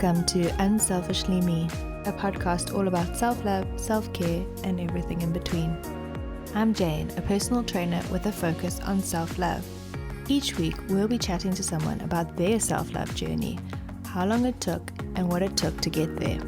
Welcome to Unselfishly Me, a podcast all about self-love, self-care, and everything in between. I'm Jane, a personal trainer with a focus on self-love. Each week, we'll be chatting to someone about their self-love journey, how long it took, and what it took to get there.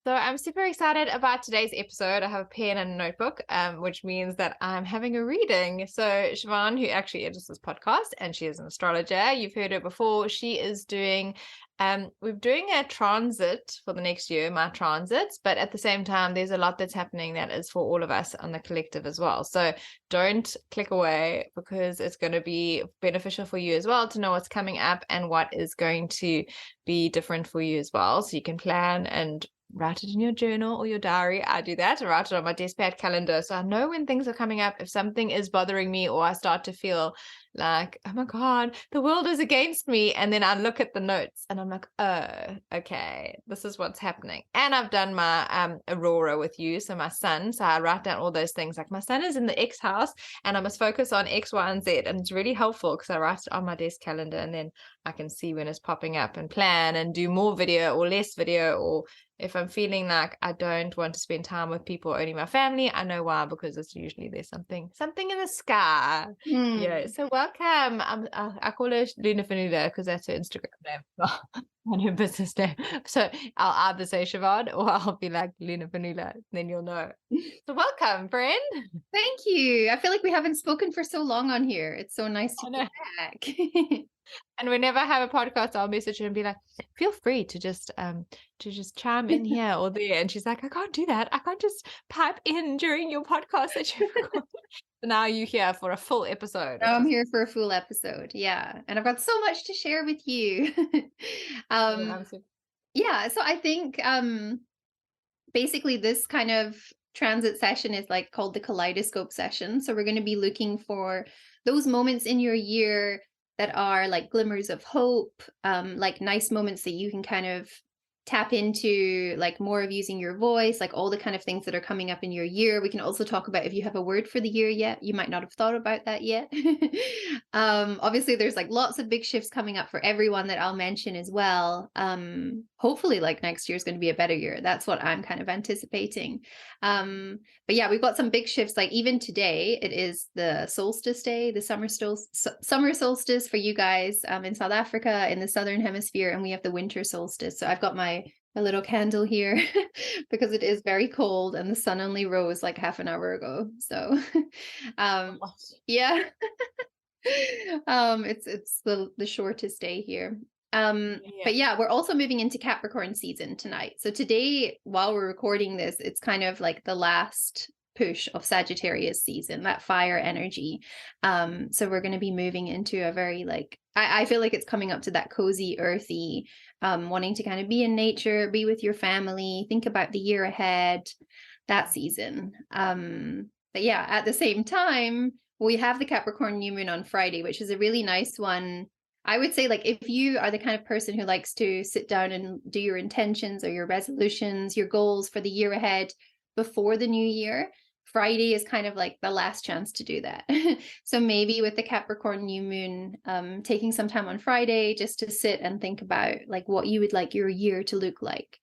So I'm super excited about today's episode. I have a pen and a notebook, which means that I'm having a reading. So Siobhan, who actually edits this podcast, and she is an astrologer. You've heard her before. She is doing, we're doing a transit for the next year, my transits, but at the same time, there's a lot that's happening that is for all of us on the collective as well. So don't click away because it's going to be beneficial for you as well to know what's coming up and what is going to be different for you as well. So you can plan and write it in your journal or your diary. I do that. I write it on my Deskpad calendar. So I know when things are coming up, if something is bothering me or I start to feel like, oh my God, the world is against me. And then I look at the notes and I'm like, oh, okay, this is what's happening. And I've done my Aurora with you. So my sun. So I write down all those things like my sun is in the X house and I must focus on X, Y, and Z. And it's really helpful because I write it on my desk calendar and then I can see when it's popping up and plan and do more video or less video, or if I'm feeling like I don't want to spend time with people, only my family, I know why, because it's usually there's something in the sky. Yeah. So welcome. I call her Luna Fanula because that's her Instagram name and her business name. So I'll either say Siobhan or I'll be like Luna Fanula. Then you'll know. So welcome, friend. Thank you. I feel like we haven't spoken for so long on here. It's so nice to be back. And whenever I have a podcast, I'll message her and be like, feel free to just chime in here or there. And she's like, I can't do that. I can't just pipe in during your podcast that you record. So now you're here for a full episode. Now I'm here for a full episode. Yeah. And I've got so much to share with you. Yeah. So I think basically this kind of transit session is like called the kaleidoscope session. So we're going to be looking for those moments in your year that are like glimmers of hope, like nice moments that you can kind of tap into, like more of using your voice, like all the kind of things that are coming up in your year. We can also talk about if you have a word for the year yet. You might not have thought about that yet. Obviously, there's like lots of big shifts coming up for everyone that I'll mention as well. Hopefully, like next year is going to be a better year. That's what I'm kind of anticipating. But yeah, we've got some big shifts. Like even today, it is the solstice day, the summer solstice for you guys in South Africa, in the Southern Hemisphere, and we have the winter solstice. So I've got my little candle here because it is very cold and the sun only rose like half an hour ago. So yeah. It's the shortest day here. But yeah, we're also moving into Capricorn season tonight. So today, while we're recording this, it's kind of like the last push of Sagittarius season, that fire energy. So we're going to be moving into a very like, I feel like it's coming up to that cozy, earthy, wanting to kind of be in nature, be with your family, think about the year ahead, that season. But yeah, at the same time, we have the Capricorn new moon on Friday, which is a really nice one. I would say, like, if you are the kind of person who likes to sit down and do your intentions or your resolutions, your goals for the year ahead before the new year, Friday is kind of like the last chance to do that. So maybe with the Capricorn new moon, taking some time on Friday just to sit and think about like what you would like your year to look like.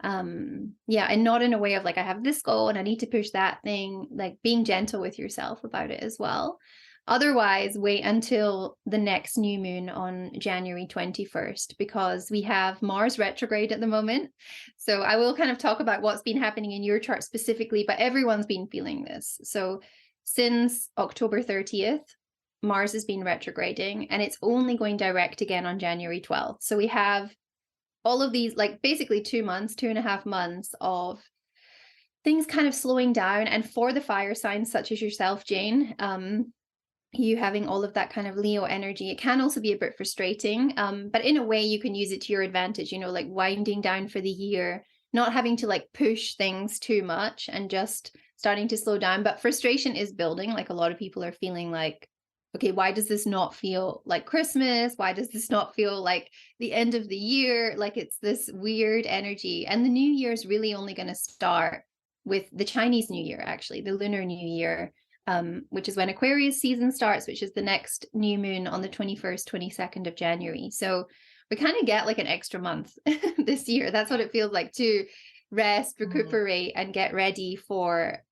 Yeah, and not in a way of like, I have this goal and I need to push that thing, like being gentle with yourself about it as well. Otherwise, wait until the next new moon on January 21st, because we have Mars retrograde at the moment. So I will kind of talk about what's been happening in your chart specifically, but everyone's been feeling this. So since October 30th, Mars has been retrograding and it's only going direct again on January 12th. So we have all of these, like basically 2.5 months of things kind of slowing down. And for the fire signs such as yourself, Jane, you having all of that kind of Leo energy, it can also be a bit frustrating, but in a way you can use it to your advantage, you know, like winding down for the year, not having to like push things too much and just starting to slow down. But frustration is building. Like a lot of people are feeling like, okay, why does this not feel like Christmas? Why does this not feel like the end of the year? Like it's this weird energy. And the new year is really only going to start with the Chinese New Year, actually, the Lunar New Year. which is when Aquarius season starts, which is the next new moon on the 21st, 22nd of January. So we kind of get like an extra month this year. That's what it feels like, to rest, recuperate, and get ready for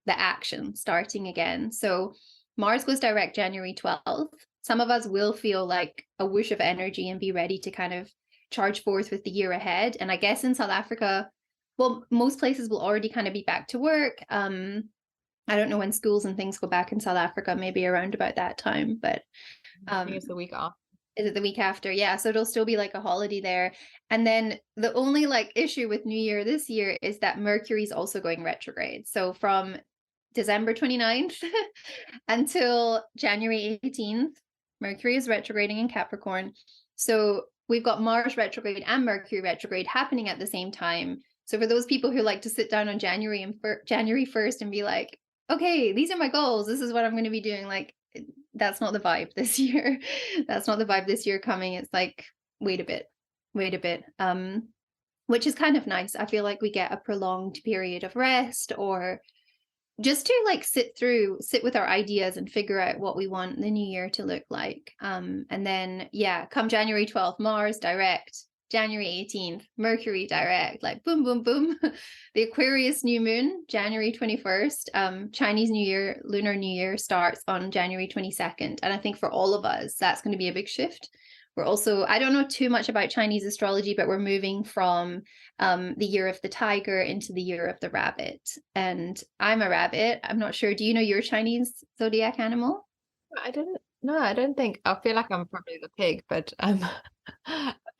the action starting again. So Mars goes direct January 12th. Some of us will feel like a whoosh of energy and be ready to kind of charge forth with the year ahead. And I guess in South Africa, well, most places will already kind of be back to work. I don't know when schools and things go back in South Africa, maybe around about that time, but I think it's the week after. Is it the week after? Yeah, so it'll still be like a holiday there. And then the only like issue with New Year this year is that Mercury's also going retrograde. So from December 29th until January 18th, Mercury is retrograding in Capricorn. So we've got Mars retrograde and Mercury retrograde happening at the same time. So for those people who like to sit down on January 1st and be like, okay, these are my goals, this is what I'm going to be doing, like, that's not the vibe this year. That's not the vibe this year coming. It's like, wait a bit, which is kind of nice. I feel like we get a prolonged period of rest, or just to like sit with our ideas and figure out what we want the new year to look like. And then, yeah, come January 12th, Mars direct. January 18th, Mercury direct, like boom, boom, boom. The Aquarius new moon, January 21st. Chinese New Year, Lunar New Year starts on January 22nd. And I think for all of us, that's going to be a big shift. We're also, I don't know too much about Chinese astrology, but we're moving from the year of the tiger into the year of the rabbit. And I'm a rabbit. I'm not sure. Do you know your Chinese zodiac animal? I don't think. I feel like I'm probably the pig, but I feel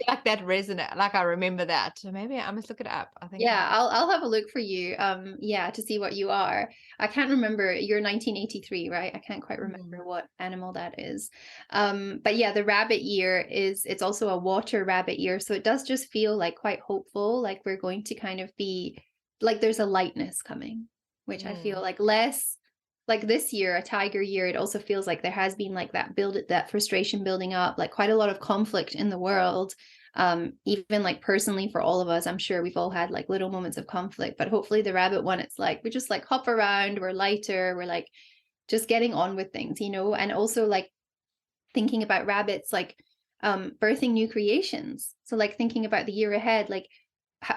like that resonate. Like I remember that. So maybe I must look it up. I think. Yeah, I'll have a look for you. Yeah, to see what you are. I can't remember. You're 1983, right? I can't quite remember what animal that is. But yeah, the rabbit year it's also a water rabbit year, so it does just feel like quite hopeful. Like we're going to kind of be like there's a lightness coming, which I feel like less. Like this year, a tiger year, it also feels like there has been like that frustration building up, like quite a lot of conflict in the world. Even like personally for all of us, I'm sure we've all had like little moments of conflict, but hopefully the rabbit one, it's like we just like hop around, we're lighter, we're like just getting on with things, you know. And also like thinking about rabbits, like birthing new creations. So like thinking about the year ahead, like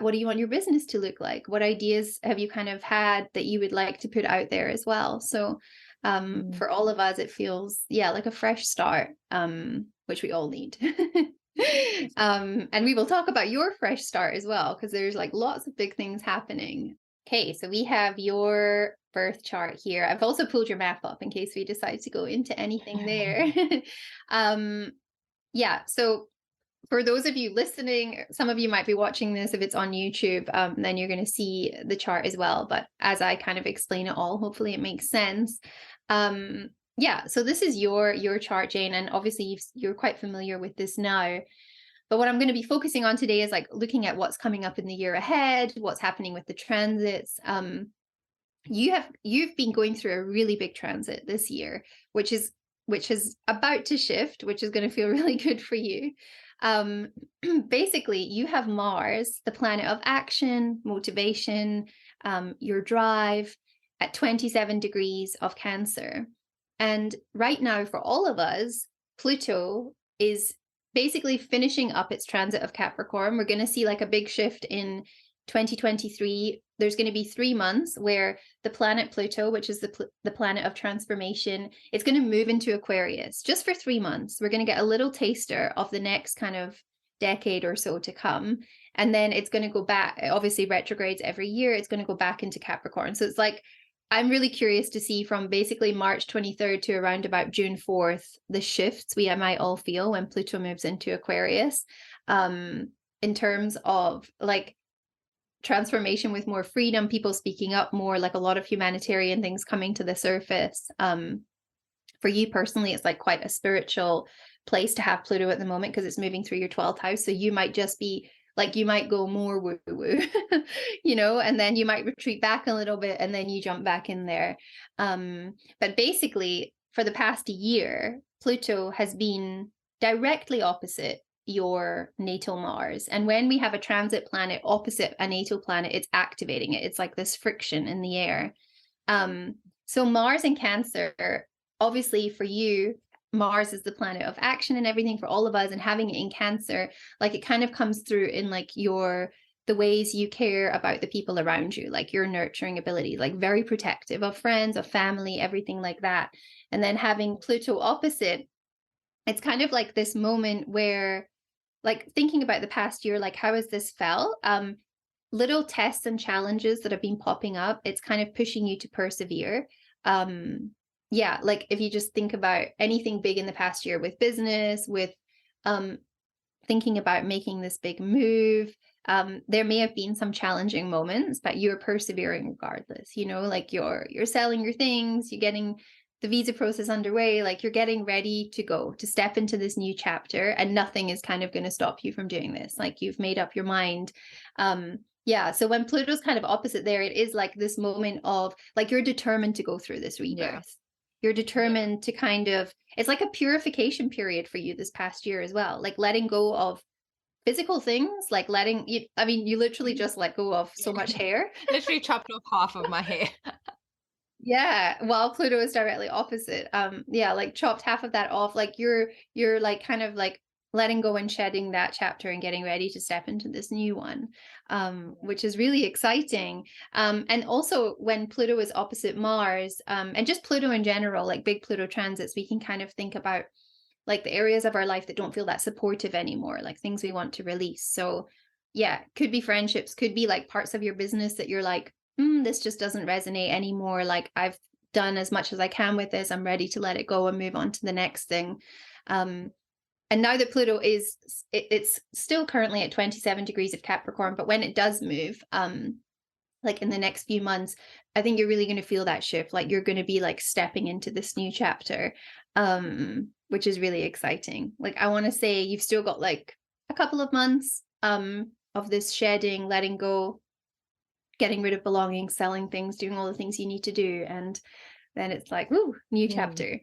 what do you want your business to look like? What ideas have you kind of had that you would like to put out there as well? So for all of us, it feels, yeah, like a fresh start, which we all need. And we will talk about your fresh start as well, because there's like lots of big things happening. Okay, so we have your birth chart here. I've also pulled your map up in case we decide to go into anything there. Yeah, so for those of you listening, some of you might be watching this if it's on YouTube, then you're going to see the chart as well. But as I kind of explain it all, hopefully it makes sense. Yeah, so this is your chart, Jane, and obviously you're quite familiar with this now. But what I'm going to be focusing on today is like looking at what's coming up in the year ahead, what's happening with the transits. You've been going through a really big transit this year, which is about to shift, which is going to feel really good for you. Basically, you have Mars, the planet of action, motivation, your drive, at 27 degrees of Cancer. And right now, for all of us, Pluto is basically finishing up its transit of Capricorn. We're going to see like a big shift in 2023. There's going to be 3 months where the planet Pluto, which is the planet of transformation, it's going to move into Aquarius just for 3 months. We're going to get a little taster of the next kind of decade or so to come. And then it's going to go back, obviously retrogrades every year. It's going to go back into Capricorn. So it's like, I'm really curious to see from basically March 23rd to around about June 4th, the shifts we might all feel when Pluto moves into Aquarius, in terms of like transformation with more freedom, people speaking up more, like a lot of humanitarian things coming to the surface. For you personally, it's like quite a spiritual place to have Pluto at the moment because it's moving through your 12th house. So you might just be like, you might go more woo woo, you know, and then you might retreat back a little bit and then you jump back in there. But basically, for the past year, Pluto has been directly opposite your natal Mars. And when we have a transit planet opposite a natal planet, it's activating it. It's like this friction in the air. So Mars in Cancer, obviously for you, Mars is the planet of action and everything for all of us, and having it in Cancer, like it kind of comes through in like the ways you care about the people around you, like your nurturing ability, like very protective of friends, of family, everything like that. And then having Pluto opposite, it's kind of like this moment where, like thinking about the past year, like how has this felt? Little tests and challenges that have been popping up, it's kind of pushing you to persevere. Yeah, like if you just think about anything big in the past year with business, with thinking about making this big move, there may have been some challenging moments, but you're persevering regardless. You know, like you're selling your things, you're getting the visa process underway, like you're getting ready to go to step into this new chapter, and nothing is kind of going to stop you from doing this. Like you've made up your mind. Yeah, so when Pluto's kind of opposite there, it is like this moment of like you're determined to go through this rebirth. Yeah. You're determined to kind of, it's like a purification period for you this past year as well, like letting go of physical things, like letting you, I mean, you literally just let go of so much hair. Literally chopped off half of my hair. Yeah, while Pluto is directly opposite. Yeah, like chopped half of that off. Like you're like kind of like letting go and shedding that chapter and getting ready to step into this new one, which is really exciting. And also when Pluto is opposite Mars, and just Pluto in general, like big Pluto transits, we can kind of think about like the areas of our life that don't feel that supportive anymore, like things we want to release. So yeah, could be friendships, could be like parts of your business that you're like, this just doesn't resonate anymore. Like I've done as much as I can with this. I'm ready to let it go and move on to the next thing. And now that Pluto is, it's still currently at 27 degrees of Capricorn, but when it does move, like in the next few months, I think you're really going to feel that shift. Like you're going to be like stepping into this new chapter, which is really exciting. Like I want to say you've still got like a couple of months of this shedding, letting go, getting rid of belongings, selling things, doing all the things you need to do. And then it's like, woo, new chapter.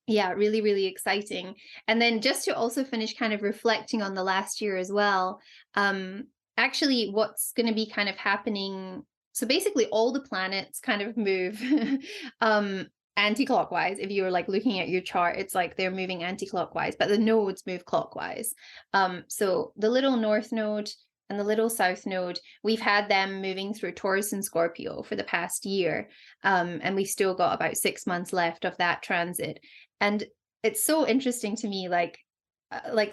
Yeah, really, really exciting. And then just to also finish kind of reflecting on the last year as well, actually what's going to be kind of happening. So basically all the planets kind of move anti-clockwise. If you're like looking at your chart, it's like they're moving anti-clockwise, but the nodes move clockwise. So the little north node and the little south node, we've had them moving through Taurus and Scorpio for the past year. And we've still got about 6 months left of that transit. And it's so interesting to me, like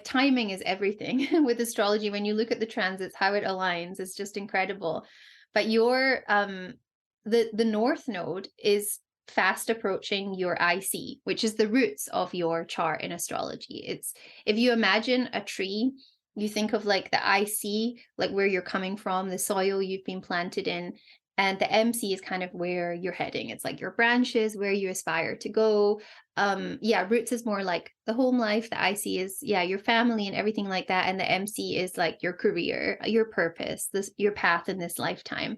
timing is everything with astrology. When you look at the transits, how it aligns is just incredible. But your the north node is fast approaching your IC, which is the roots of your chart in astrology. It's, if you imagine a tree, you think of like the IC, like where you're coming from, the soil you've been planted in, and the MC is kind of where you're heading. It's like your branches, where you aspire to go. Yeah, roots is more like the home life. The IC is, yeah, your family and everything like that. And the MC is like your career, your purpose, your path in this lifetime.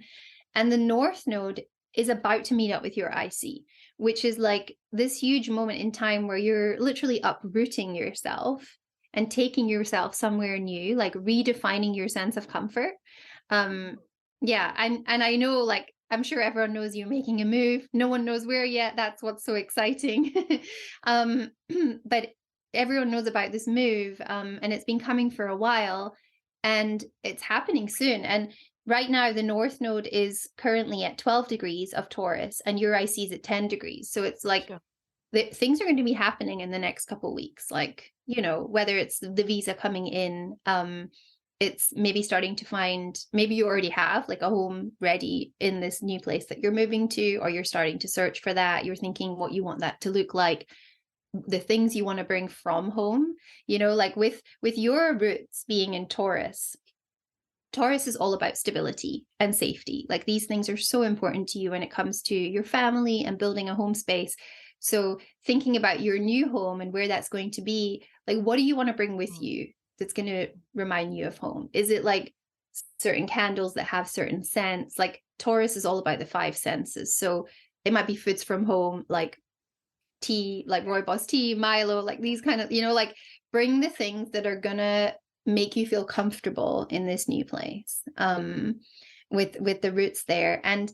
And the north node is about to meet up with your IC, which is like this huge moment in time where you're literally uprooting yourself and taking yourself somewhere new, like redefining your sense of comfort. Yeah, and I know, like, I'm sure everyone knows you're making a move. No one knows where yet. That's what's so exciting. But everyone knows about this move, and it's been coming for a while, and it's happening soon. And right now, the North Node is currently at 12 degrees of Taurus, and your IC is at 10 degrees. So it's like, sure, things are going to be happening in the next couple of weeks. Like, you know, whether it's the visa coming in, it's maybe starting to find, maybe you already have like a home ready in this new place that you're moving to, or you're starting to search for that. You're thinking what you want that to look like, the things you want to bring from home, you know, like with your roots being in Taurus. Taurus is all about stability and safety. Like these things are so important to you when it comes to your family and building a home space. So thinking about your new home and where that's going to be, like, what do you want to bring with you that's going to remind you of home? Is it like certain candles that have certain scents? Like Taurus is all about the 5 senses. So it might be foods from home, like tea, like Rooibos tea, Milo, like these kind of, you know, like bring the things that are going to make you feel comfortable in this new place, with the roots there. And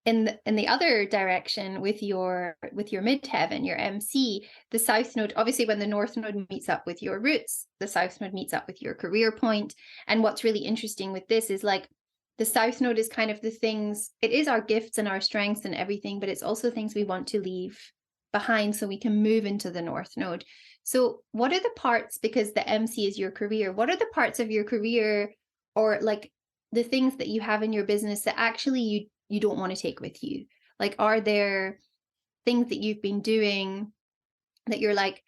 in the other direction with your midheaven, your MC, the south node, obviously when the north node meets up with your roots, the south node meets up with your career point. And what's really interesting with this is like the south node is kind of the things, it is our gifts and our strengths and everything, but it's also things we want to leave behind so we can move into the north node. So what are the parts, because the MC is your career, what are the parts of your career or like the things that you have in your business that actually you don't want to take with you? Like, are there things that you've been doing that you're like,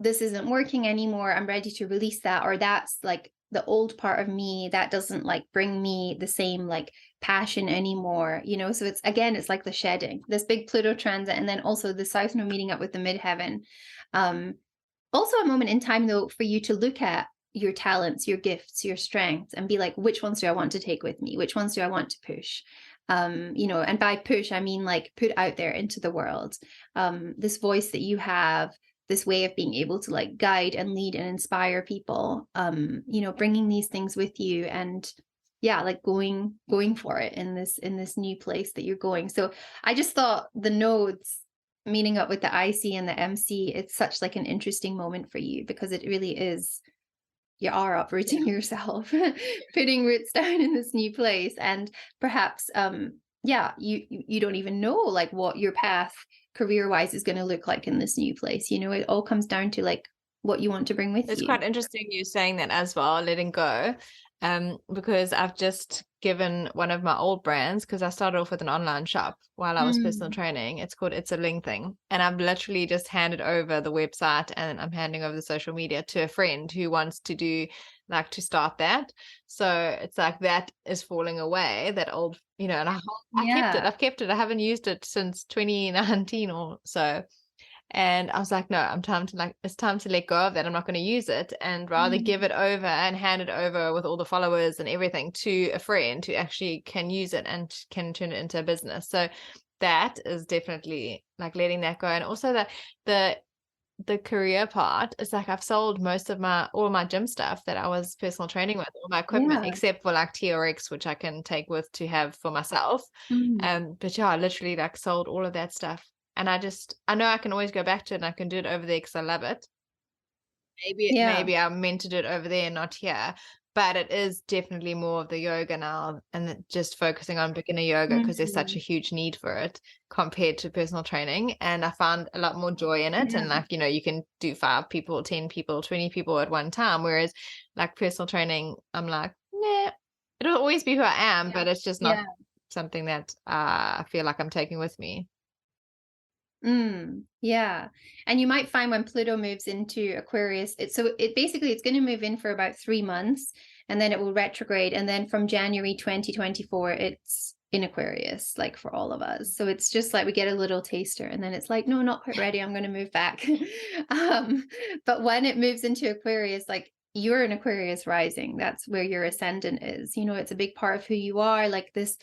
this isn't working anymore, I'm ready to release that, or that's like the old part of me that doesn't like bring me the same like passion anymore, you know? So it's, again, it's like the shedding, this big Pluto transit, and then also the south node meeting up with the midheaven. Also a moment in time though for you to look at your talents, your gifts, your strengths, and be like, which ones do I want to take with me? Which ones do I want to push? You know, and by push, I mean like put out there into the world. This voice that you have, this way of being able to like guide and lead and inspire people, you know, bringing these things with you, and yeah, like going for it in this new place that you're going. So I just thought the nodes meeting up with the IC and the MC, it's such like an interesting moment for you, because it really is, you are uprooting yourself, putting roots down in this new place. And perhaps yeah, you don't even know like what your path career wise is going to look like in this new place. You know, it all comes down to like what you want to bring with you. It's quite interesting you saying that as well, letting go, because I've just given one of my old brands, because I started off with an online shop while I was personal training. It's called It's a Ling Thing, and I've literally just handed over the website and I'm handing over the social media to a friend who wants to do like to start that. So it's like that is falling away, that old, you know, and I kept it. I haven't used it since 2019 or so. And I was like, no, it's time to let go of that. I'm not going to use it, and rather give it over and hand it over with all the followers and everything to a friend who actually can use it and can turn it into a business. So that is definitely like letting that go. And also that the career part is like I've sold most of all my gym stuff that I was personal training with, all my equipment, except for like TRX, which I can take with to have for myself. But yeah, I literally like sold all of that stuff. And I know I can always go back to it, and I can do it over there because I love it. Maybe I'm meant to do it over there and not here. But it is definitely more of the yoga now, and just focusing on beginner yoga, because there's such a huge need for it compared to personal training. And I found a lot more joy in it. And like, you know, you can do 5 people, 10 people, 20 people at one time. Whereas like personal training, I'm like, nah, it'll always be who I am, but it's just not something that I feel like I'm taking with me. Yeah. And you might find when Pluto moves into Aquarius, it's going to move in for about 3 months, and then it will retrograde. And then from January 2024, it's in Aquarius, like for all of us. So it's just like we get a little taster, and then it's like, no, not quite ready. I'm going to move back. But when it moves into Aquarius, like you're an Aquarius rising, that's where your ascendant is. You know, it's a big part of who you are, like this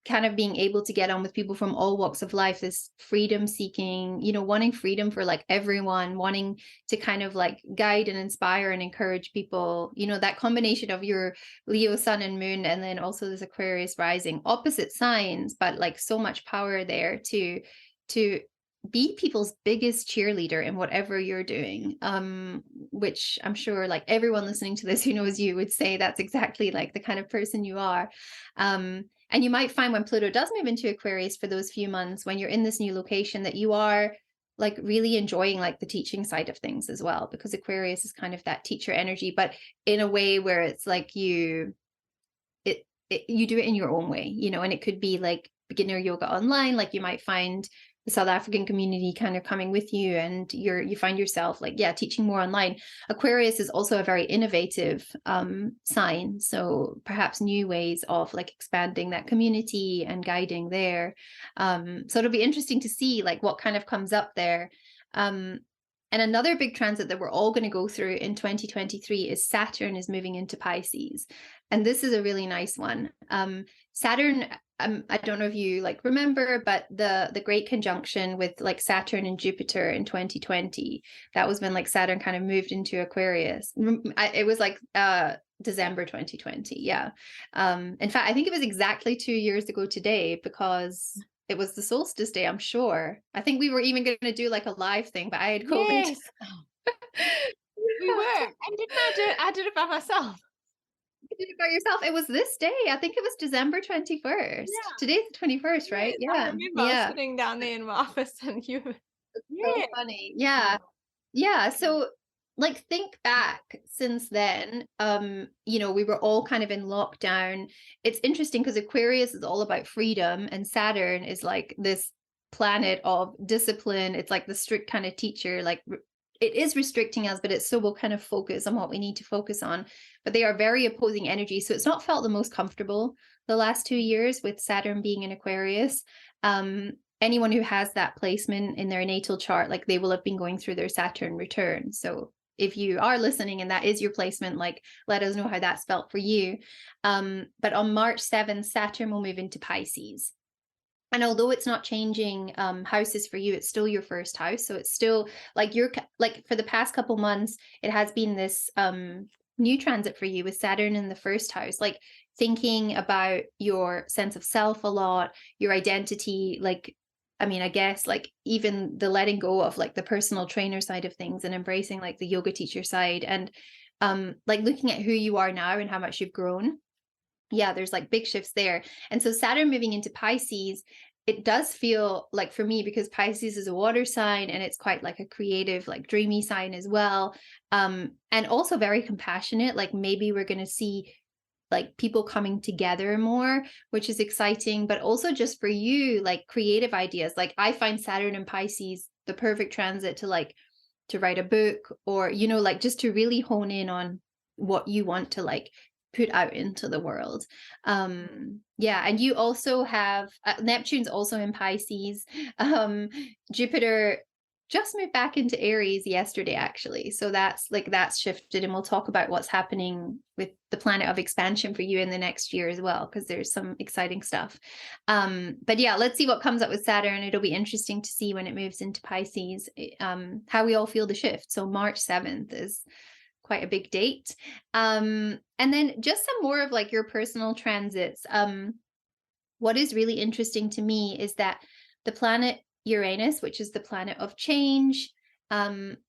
kind of being able to get on with people from all walks of life, this freedom seeking, you know, wanting freedom for like everyone, wanting to kind of like guide and inspire and encourage people, you know, that combination of your Leo sun and moon, and then also this Aquarius rising, opposite signs, but like so much power there to be people's biggest cheerleader in whatever you're doing, which I'm sure like everyone listening to this who knows you would say that's exactly like the kind of person you are. And you might find when Pluto does move into Aquarius for those few months, when you're in this new location, that you are like really enjoying like the teaching side of things as well, because Aquarius is kind of that teacher energy, but in a way where it's like you do it in your own way, you know. And it could be like beginner yoga online, like you might find the South African community kind of coming with you, and you find yourself like teaching more online. Aquarius is also a very innovative sign, so perhaps new ways of like expanding that community and guiding there. So it'll be interesting to see like what kind of comes up there. And another big transit that we're all going to go through in 2023 is Saturn is moving into Pisces. And this is a really nice one. Saturn, I don't know if you like remember, but the great conjunction with like Saturn and Jupiter in 2020, that was when like Saturn kind of moved into Aquarius. It was like December 2020. Yeah. In fact, I think it was exactly 2 years ago today, because it was the solstice day, I'm sure. I think we were even going to do like a live thing, but I had COVID. Yes, we were. And didn't I do it? I did it by myself. You did it by yourself. It was this day. I think it was December 21st. Yeah. Today's the 21st, right? Yes, I Yeah. remember I was Yeah. sitting down there in my office and you were, So yeah. funny. Yeah. Yeah. So like think back since then, we were all kind of in lockdown. It's interesting because Aquarius is all about freedom, and Saturn is like this planet of discipline. It's like the strict kind of teacher, like it is restricting us, but it still will kind of focus on what we need to focus on. But they are very opposing energy. So it's not felt the most comfortable the last 2 years with Saturn being in Aquarius. Anyone who has that placement in their natal chart, like they will have been going through their Saturn return. So if you are listening and that is your placement, like let us know how that's felt for you. But on March 7th, Saturn will move into Pisces. And although it's not changing houses for you, it's still your first house. So it's still like for the past couple months, it has been this new transit for you with Saturn in the first house, like thinking about your sense of self a lot, your identity, like, I mean, I guess like even the letting go of like the personal trainer side of things and embracing like the yoga teacher side, and like looking at who you are now and how much you've grown. Yeah, there's like big shifts there. And so Saturn moving into Pisces, it does feel like, for me, because Pisces is a water sign and it's quite like a creative, like dreamy sign as well. And also very compassionate. Like maybe we're going to see like people coming together more, which is exciting, but also just for you, like creative ideas. Like I find Saturn and Pisces the perfect transit to like to write a book, or, like just to really hone in on what you want to like put out into the world. Yeah, and you also have Neptune's also in Pisces. Jupiter just moved back into Aries yesterday, actually. So that's shifted, and we'll talk about what's happening with the planet of expansion for you in the next year as well, because there's some exciting stuff. But yeah, let's see what comes up with Saturn. It'll be interesting to see when it moves into Pisces, how we all feel the shift. So March 7th is quite a big date. And then just some more of like your personal transits. What is really interesting to me is that the planet Uranus, which is the planet of change, planet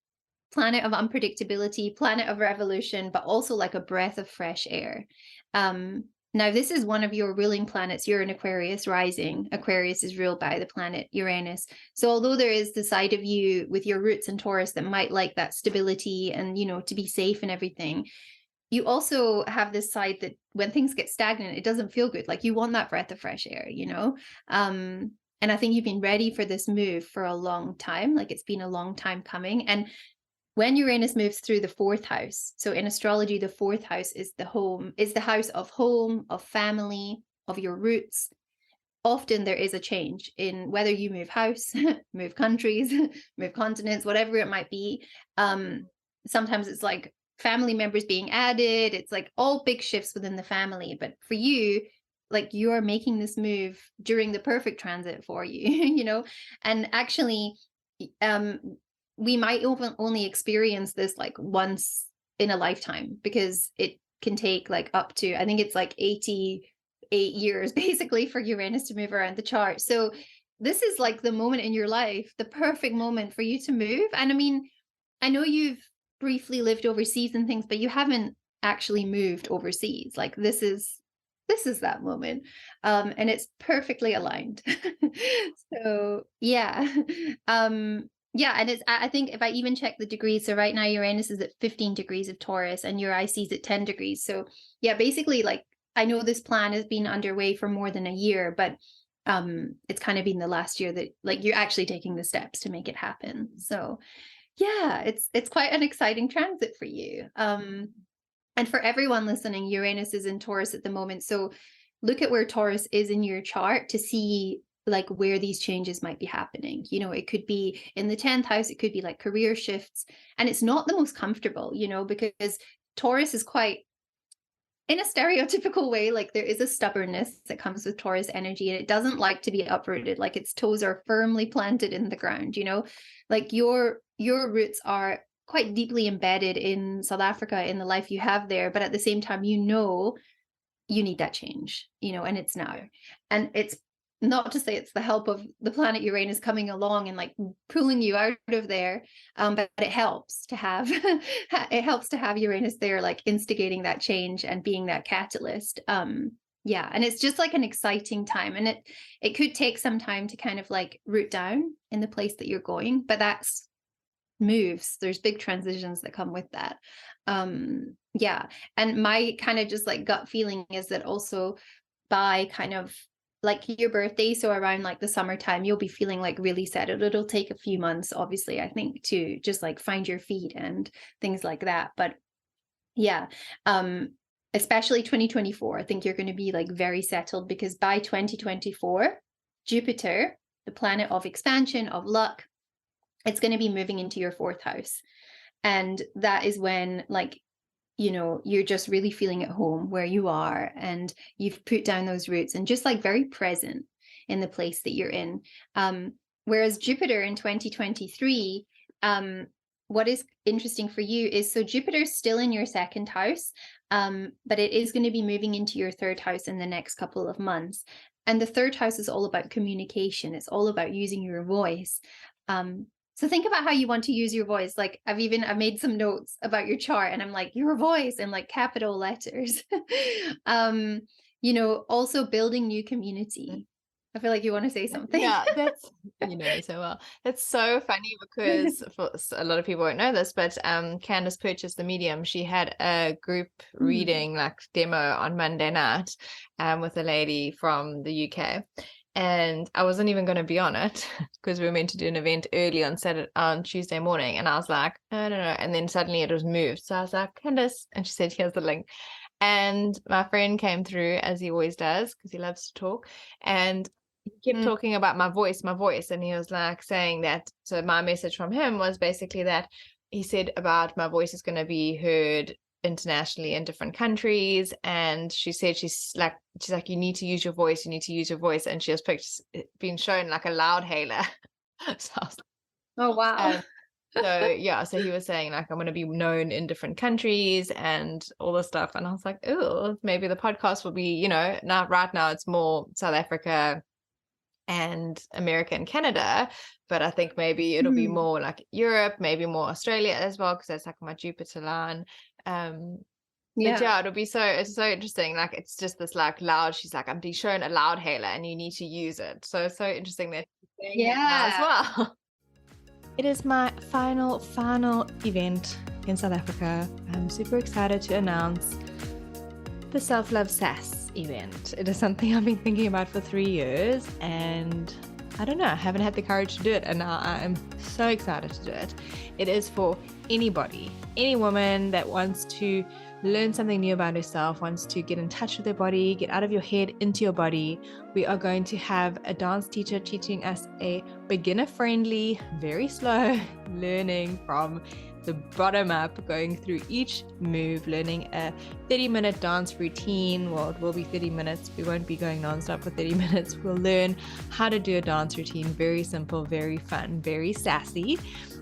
of unpredictability, planet of revolution, but also like a breath of fresh air. Now, this is one of your ruling planets. You're in Aquarius rising. Aquarius is ruled by the planet Uranus. So although there is the side of you with your roots in Taurus that might like that stability and, to be safe and everything, you also have this side that when things get stagnant, it doesn't feel good. Like you want that breath of fresh air, and I think you've been ready for this move for a long time. Like it's been a long time coming. And when Uranus moves through the fourth house, so in astrology, the fourth house is the house of home, of family, of your roots. Often there is a change in whether you move house, move countries, move continents, whatever it might be. Sometimes it's like family members being added. It's like all big shifts within the family. But for you, like you're making this move during the perfect transit for you, and actually, we might only experience this like once in a lifetime, because it can take like up to, I think it's like 88 years basically for Uranus to move around the chart. So this is like the moment in your life, the perfect moment for you to move. And I mean, I know you've briefly lived overseas and things, but you haven't actually moved overseas. Like this is that moment. And it's perfectly aligned. So yeah. Yeah, and I think if I even check the degrees, so right now Uranus is at 15 degrees of Taurus and your IC is at 10 degrees. So yeah, basically, like I know this plan has been underway for more than a year, but it's kind of been the last year that like you're actually taking the steps to make it happen. So yeah, it's quite an exciting transit for you. And for everyone listening, Uranus is in Taurus at the moment. So look at where Taurus is in your chart to see like where these changes might be happening. It could be in the 10th house, it could be like career shifts, and it's not the most comfortable, because Taurus is quite, in a stereotypical way, like there is a stubbornness that comes with Taurus energy, and it doesn't like to be uprooted. Like its toes are firmly planted in the ground, like your roots are quite deeply embedded in South Africa, in the life you have there, but at the same time, you know, you need that change, you know, and it's now. And it's not to say it's the help of the planet Uranus coming along and like pulling you out of there, but it helps to have it helps to have Uranus there, like instigating that change and being that catalyst. Yeah, and it's just like an exciting time, and it could take some time to kind of like root down in the place that you're going, but that's moves. There's big transitions that come with that. Yeah, and my kind of just like gut feeling is that also by kind of like your birthday, so around like the summertime, you'll be feeling like really settled. It'll take a few months, obviously, I think, to just like find your feet and things like that. But yeah, especially 2024, I think you're going to be like very settled, because by 2024, Jupiter, the planet of expansion, of luck, it's going to be moving into your 4th house. And that is when, like, you know, you're just really feeling at home where you are, and you've put down those roots and just like very present in the place that you're in. Whereas Jupiter in 2023, what is interesting for you is, so Jupiter's still in your 2nd house, but it is going to be moving into your 3rd house in the next couple of months. And the 3rd house is all about communication. It's all about using your voice. So think about how you want to use your voice. Like I've made some notes about your chart, and I'm like, your voice in like capital letters. You know, also building new community. I feel like you want to say something. Yeah, that's, you know me so well. That's so funny, because for a lot of people won't know this, but Candace Purchase, the medium, she had a group reading like demo on Monday night with a lady from the UK. And I wasn't even going to be on it because we were meant to do an event early on Tuesday morning. And I was like, I don't know. And then suddenly it was moved. So I was like, Candace. And she said, here's the link. And my friend came through, as he always does, because he loves to talk. And he kept talking about my voice. And he was like saying that. So my message from him was basically that he said about my voice is going to be heard internationally in different countries. And she said she's like you need to use your voice, and she was being shown like a Loudhailer. So I was like, oh wow. So yeah, so he was saying like I'm going to be known in different countries and all this stuff, and I was like, oh, maybe the podcast will be, you know, right now it's more South Africa and America and Canada, but I think maybe it'll be more like Europe, maybe more Australia as well, because that's like my Jupiter line. But yeah, it's so interesting. Like it's just this like loud, she's like, I'm being shown a Loudhailer and you need to use it. So it's so interesting that now as well. It is my final event in South Africa. I'm super excited to announce the Self-Love SAS event. It is something I've been thinking about for 3 years, and I don't know, I haven't had the courage to do it, and now I am so excited to do it. It is for anybody, any woman that wants to learn something new about herself, wants to get in touch with her body, get out of your head into your body. We are going to have a dance teacher teaching us a beginner-friendly, very slow learning from the bottom up, going through each move, learning a 30-minute dance routine. Well, it will be 30 minutes. We won't be going nonstop for 30 minutes. We'll learn how to do a dance routine. Very simple, very fun, very sassy.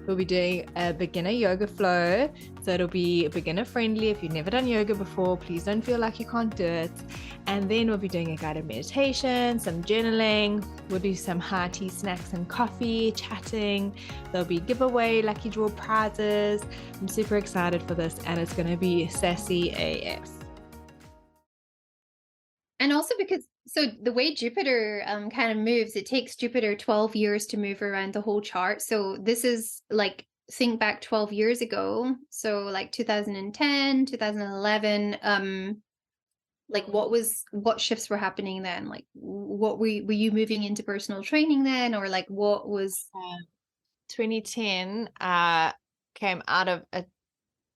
We'll be doing a beginner yoga flow. So it'll be beginner friendly. If you've never done yoga before, please don't feel like you can't do it. And then we'll be doing a guided meditation, some journaling. We'll do some high tea snacks and coffee, chatting. There'll be giveaway, lucky draw prizes. I'm super excited for this, and it's going to be sassy AF. And also because, so the way Jupiter kind of moves, it takes Jupiter 12 years to move around the whole chart. So this is like, think back 12 years ago. So like 2010, 2011, like what shifts were happening then? Like what were you moving into personal training then? Or like what was 2010, came out of a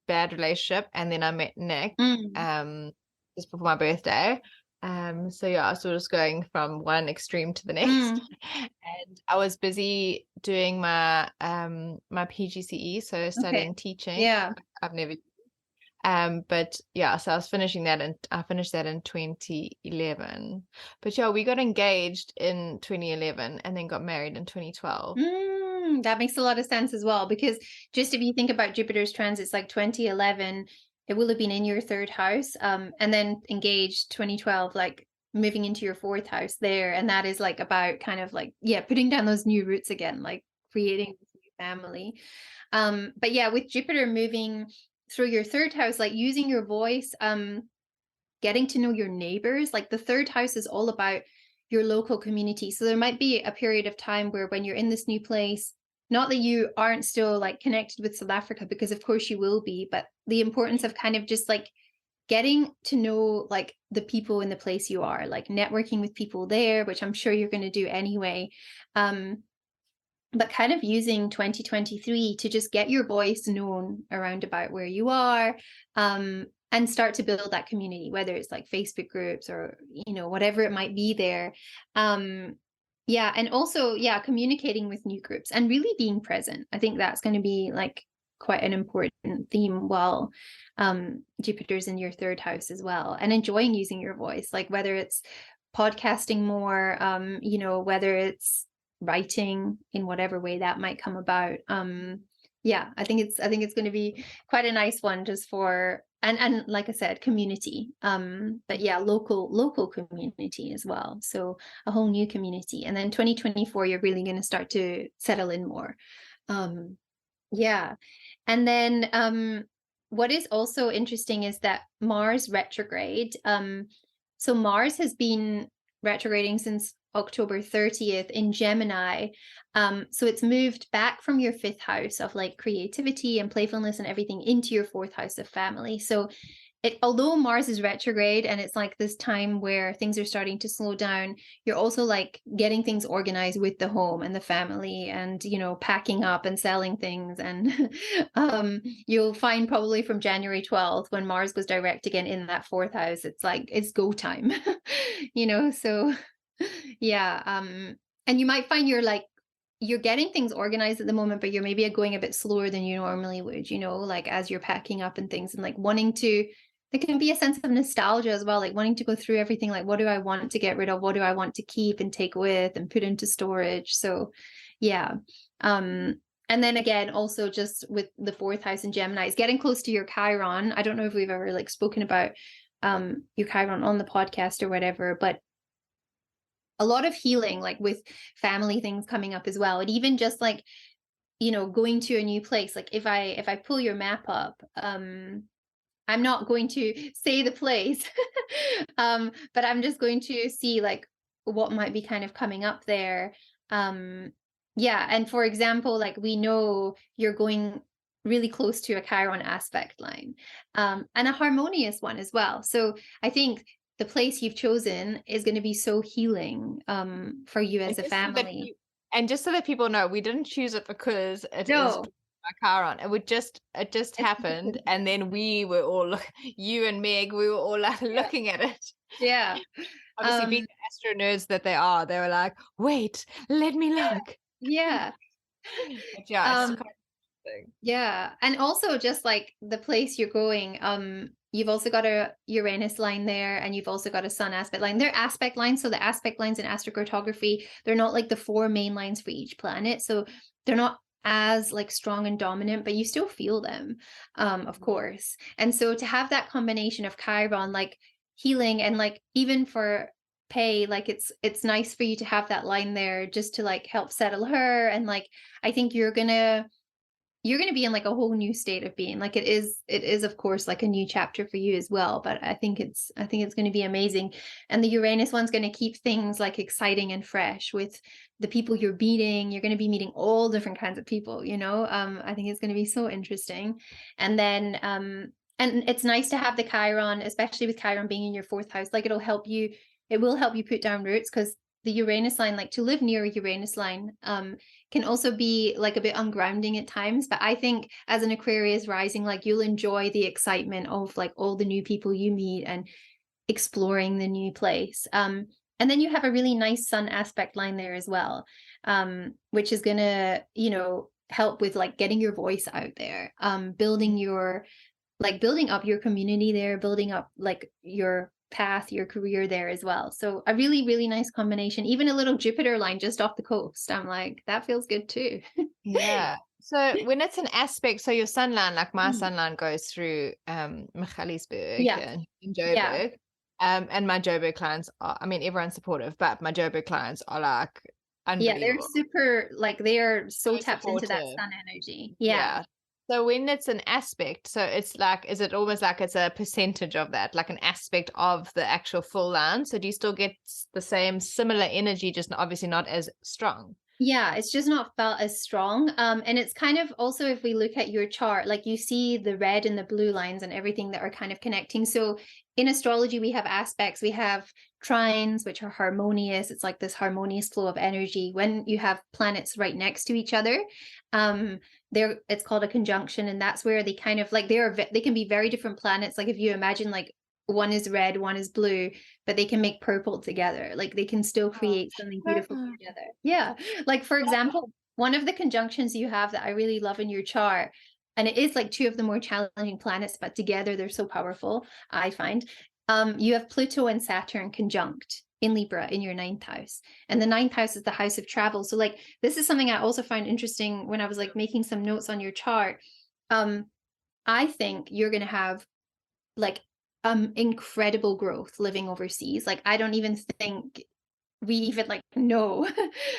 bad relationship, and then I met Nick just before my birthday. So yeah, I was sort of going from one extreme to the next. And I was busy doing my my PGCE, so studying teaching. Yeah. I've never but yeah, so I was finishing that, and I finished that in 2011. But yeah, we got engaged in 2011 and then got married in 2012. That makes a lot of sense as well, because just if you think about Jupiter's transits, like 2011, it will have been in your third house, and then engaged 2012, like moving into your fourth house there. And that is like about kind of like, putting down those new roots again, like creating this new family. But yeah, with Jupiter moving through your third house, like using your voice, getting to know your neighbors, like the third house is all about your local community. So there might be a period of time where when you're in this new place, not that you aren't still like connected with South Africa, because of course you will be, but the importance of kind of just like getting to know like the people in the place you are, like networking with people there, which I'm sure you're going to do anyway. But kind of using 2023 to just get your voice known around about where you are, and start to build that community, whether it's like Facebook groups or, you know, whatever it might be there. And also, communicating with new groups and really being present. I think that's going to be like quite an important theme while Jupiter's in your third house as well, and enjoying using your voice, like whether it's podcasting more, whether it's writing in whatever way that might come about. I think it's going to be quite a nice one just for and like I said, community, but local community as well, so a whole new community. And then 2024 you're really going to start to settle in more. And then what is also interesting is that Mars retrograde, so Mars has been retrograding since October 30th in Gemini. So it's moved back from your fifth house of like creativity and playfulness and everything into your fourth house of family. So although Mars is retrograde and it's like this time where things are starting to slow down, you're also like getting things organized with the home and the family, and, you know, packing up and selling things. And you'll find probably from January 12th, when Mars goes direct again in that fourth house, it's like, it's go time, so and you might find you're getting things organized at the moment, but you're maybe going a bit slower than you normally would, like as you're packing up and things, and like there can be a sense of nostalgia as well, like wanting to go through everything, like what do I want to get rid of, what do I want to keep and take with and put into storage. So and then again, also just with the fourth house in Gemini, it's getting close to your Chiron. I don't know if we've ever like spoken about your Chiron on the podcast or whatever, but a lot of healing, like with family things coming up as well. And even just like, going to a new place. Like if I pull your map up, I'm not going to say the place, but I'm just going to see like what might be kind of coming up there. And for example, like we know you're going really close to a Chiron aspect line, and a harmonious one as well. So I think the place you've chosen is going to be so healing for you as a family. And just so that people know, we didn't choose it because it is Chiron. It just happened, and then we were all, you and Meg, we were all like looking at it. Yeah. Obviously, being the astro nerds that they are, they were like, "Wait, let me look." Yeah. And also just like the place you're going, you've also got a Uranus line there, and you've also got a Sun aspect line. They're aspect lines. So the aspect lines in astrocartography, they're not like the four main lines for each planet. So they're not as like strong and dominant, but you still feel them, of course. And so to have that combination of Chiron, like healing, and like even for Pei, like it's nice for you to have that line there just to like help settle her. And like, I think you're gonna be in like a whole new state of being. Like it is of course like a new chapter for you as well, but I think it's going to be amazing. And the Uranus one's going to keep things like exciting and fresh with the people you're meeting. You're going to be meeting all different kinds of people, I think it's going to be so interesting. And then and it's nice to have the Chiron, especially with Chiron being in your fourth house. Like it will help you put down roots, because the Uranus line, like to live near a Uranus line, can also be like a bit ungrounding at times. But I think as an Aquarius rising, like you'll enjoy the excitement of like all the new people you meet and exploring the new place. And then you have a really nice Sun aspect line there as well, which is gonna, help with like getting your voice out there, building up your community there, building up like your path, your career there as well. So a really, really nice combination. Even a little Jupiter line just off the coast. I'm like, that feels good too. Yeah. So when it's an aspect, so your sun line, like my Mm. sun line goes through Michalisburg Yeah. and in Yeah. Joburg. And my Joburg clients are, I mean, everyone's supportive, but my Joburg clients are like Yeah, they're unbelievable. super, like they are so So tapped into that supportive. sun energy. Yeah. Yeah. So when it's an aspect, so it's like, is it almost like it's a percentage of that, like an aspect of the actual full line? So do you still get the same similar energy, just obviously not as strong? Yeah, it's just not felt as strong. And it's kind of also, if we look at your chart, like you see the red and the blue lines and everything that are kind of connecting. So in astrology, we have aspects, we have trines, which are harmonious. It's like this harmonious flow of energy. When you have planets right next to each other, it's called a conjunction. And that's where they kind of like, they can be very different planets. Like if you imagine like one is red, one is blue, but they can make purple together. Like they can still create something beautiful together. Yeah. Like for example, one of the conjunctions you have that I really love in your chart, and it is like two of the more challenging planets, but together they're so powerful, I find. You have Pluto and Saturn conjunct in Libra in your 9th house. And the 9th house is the house of travel. So like this is something I also find interesting when I was like making some notes on your chart. I think you're gonna have like incredible growth living overseas. Like I don't even think we even like know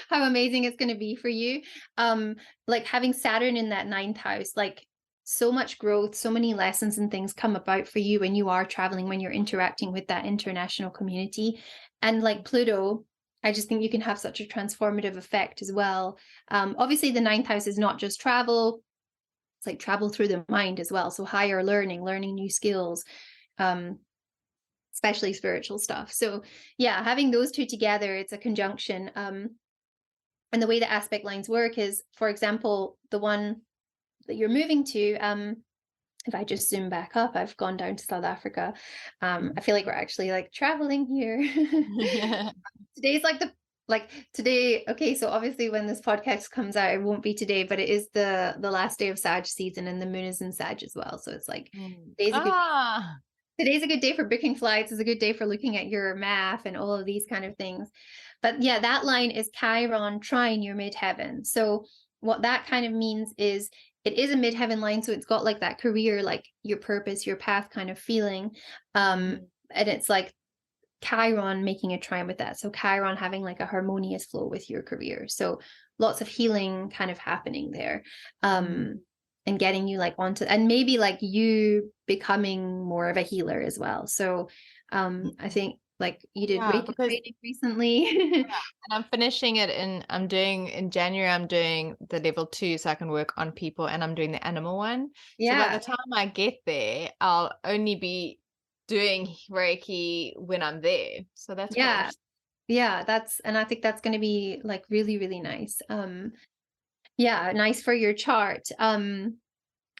how amazing it's going to be for you. Like having Saturn in that 9th house, like so much growth, so many lessons and things come about for you when you are traveling, when you're interacting with that international community. And like Pluto, I just think you can have such a transformative effect as well. Obviously the 9th house is not just travel, it's like travel through the mind as well. So higher learning new skills, especially spiritual stuff. So yeah, having those two together, it's a conjunction. And the way the aspect lines work is, for example, the one that you're moving to, if I just zoom back up, I've gone down to South Africa. I feel like we're actually like traveling here. Today's like today. Okay, so obviously when this podcast comes out, it won't be today, but it is the last day of Sag season, and the moon is in Sag as well. So it's like today's a good day for booking flights. It's a good day for looking at your math and all of these kind of things. But yeah, that line is Chiron trine your midheaven. So what that kind of means is it is a midheaven line. So it's got like that career, like your purpose, your path kind of feeling. And it's like Chiron making a trine with that. So Chiron having like a harmonious flow with your career. So lots of healing kind of happening there. And getting you like onto, and maybe like you becoming more of a healer as well. So I think like you did Reiki training recently. And I'm finishing it in January, I'm doing the level 2 so I can work on people, and I'm doing the animal one. So by the time I get there, I'll only be doing Reiki when I'm there. So that's and I think that's going to be like really, really nice. Nice for your chart. I'm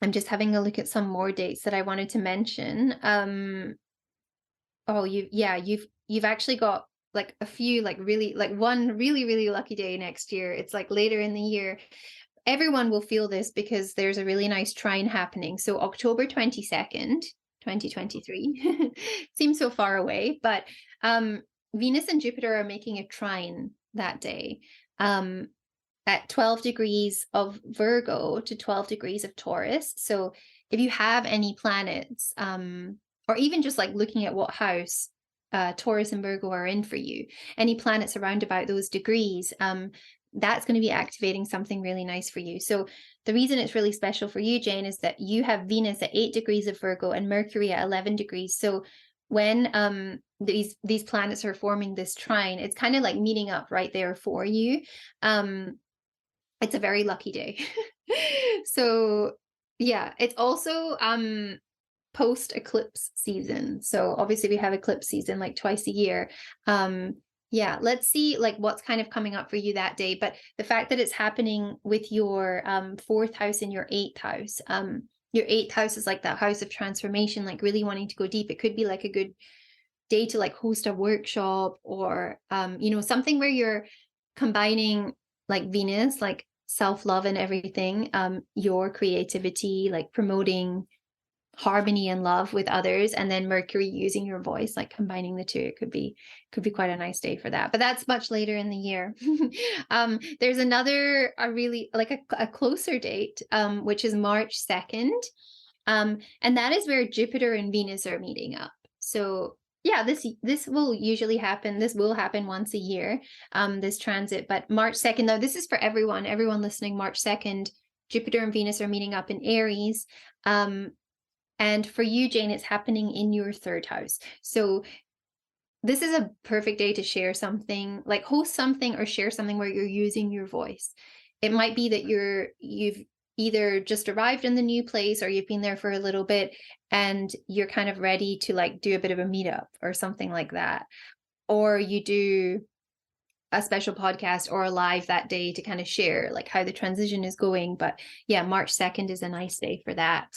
just having a look at some more dates that I wanted to mention. You've actually got like a few like really like one really, really lucky day next year. It's like later in the year. Everyone will feel this because there's a really nice trine happening. So October 22nd, 2023 seems so far away, but Venus and Jupiter are making a trine that day. At 12 degrees of Virgo to 12 degrees of Taurus. So if you have any planets, or even just like looking at what house Taurus and Virgo are in for you, any planets around about those degrees, that's going to be activating something really nice for you. So the reason it's really special for you, Jane, is that you have Venus at 8 degrees of Virgo and Mercury at 11 degrees. So when these planets are forming this trine, it's kind of like meeting up right there for you. It's a very lucky day. So yeah, it's also post eclipse season. So obviously we have eclipse season like twice a year. Let's see like what's kind of coming up for you that day. But the fact that it's happening with your 4th house and your 8th house, your 8th house is like that house of transformation, like really wanting to go deep. It could be like a good day to like host a workshop or something where you're combining like Venus, like self-love and everything, your creativity, like promoting harmony and love with others, and then Mercury using your voice, like combining the two. It could be quite a nice day for that, but that's much later in the year. There's another really like a closer date, which is March 2nd, and that is where Jupiter and Venus are meeting up. So yeah, this will usually happen. This will happen once a year, this transit. But March 2nd, though, this is for everyone listening. March 2nd, Jupiter and Venus are meeting up in Aries. And for you, Jane, it's happening in your 3rd house. So this is a perfect day to share something, like host something or share something where you're using your voice. It might be that you've either just arrived in the new place, or you've been there for a little bit and you're kind of ready to like do a bit of a meetup or something like that. Or you do a special podcast or a live that day to kind of share like how the transition is going. But yeah, March 2nd is a nice day for that.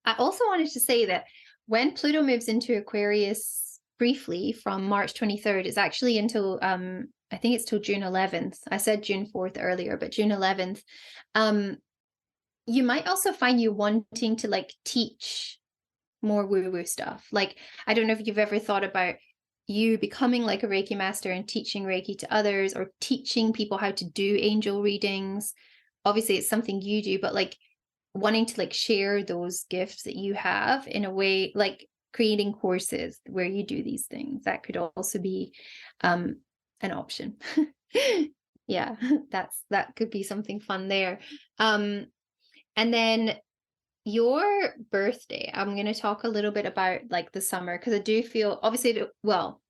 I also wanted to say that when Pluto moves into Aquarius briefly from March 23rd, it's actually until I think it's till June 11th. I said June 4th earlier, but June 11th. You might also find you wanting to like teach more woo-woo stuff. Like, I don't know if you've ever thought about you becoming like a Reiki master and teaching Reiki to others, or teaching people how to do angel readings. Obviously, it's something you do, but like wanting to like share those gifts that you have in a way, like creating courses where you do these things. That could also be an option. Yeah, that could be something fun there. And then your birthday, I'm going to talk a little bit about like the summer, because I do feel obviously, well,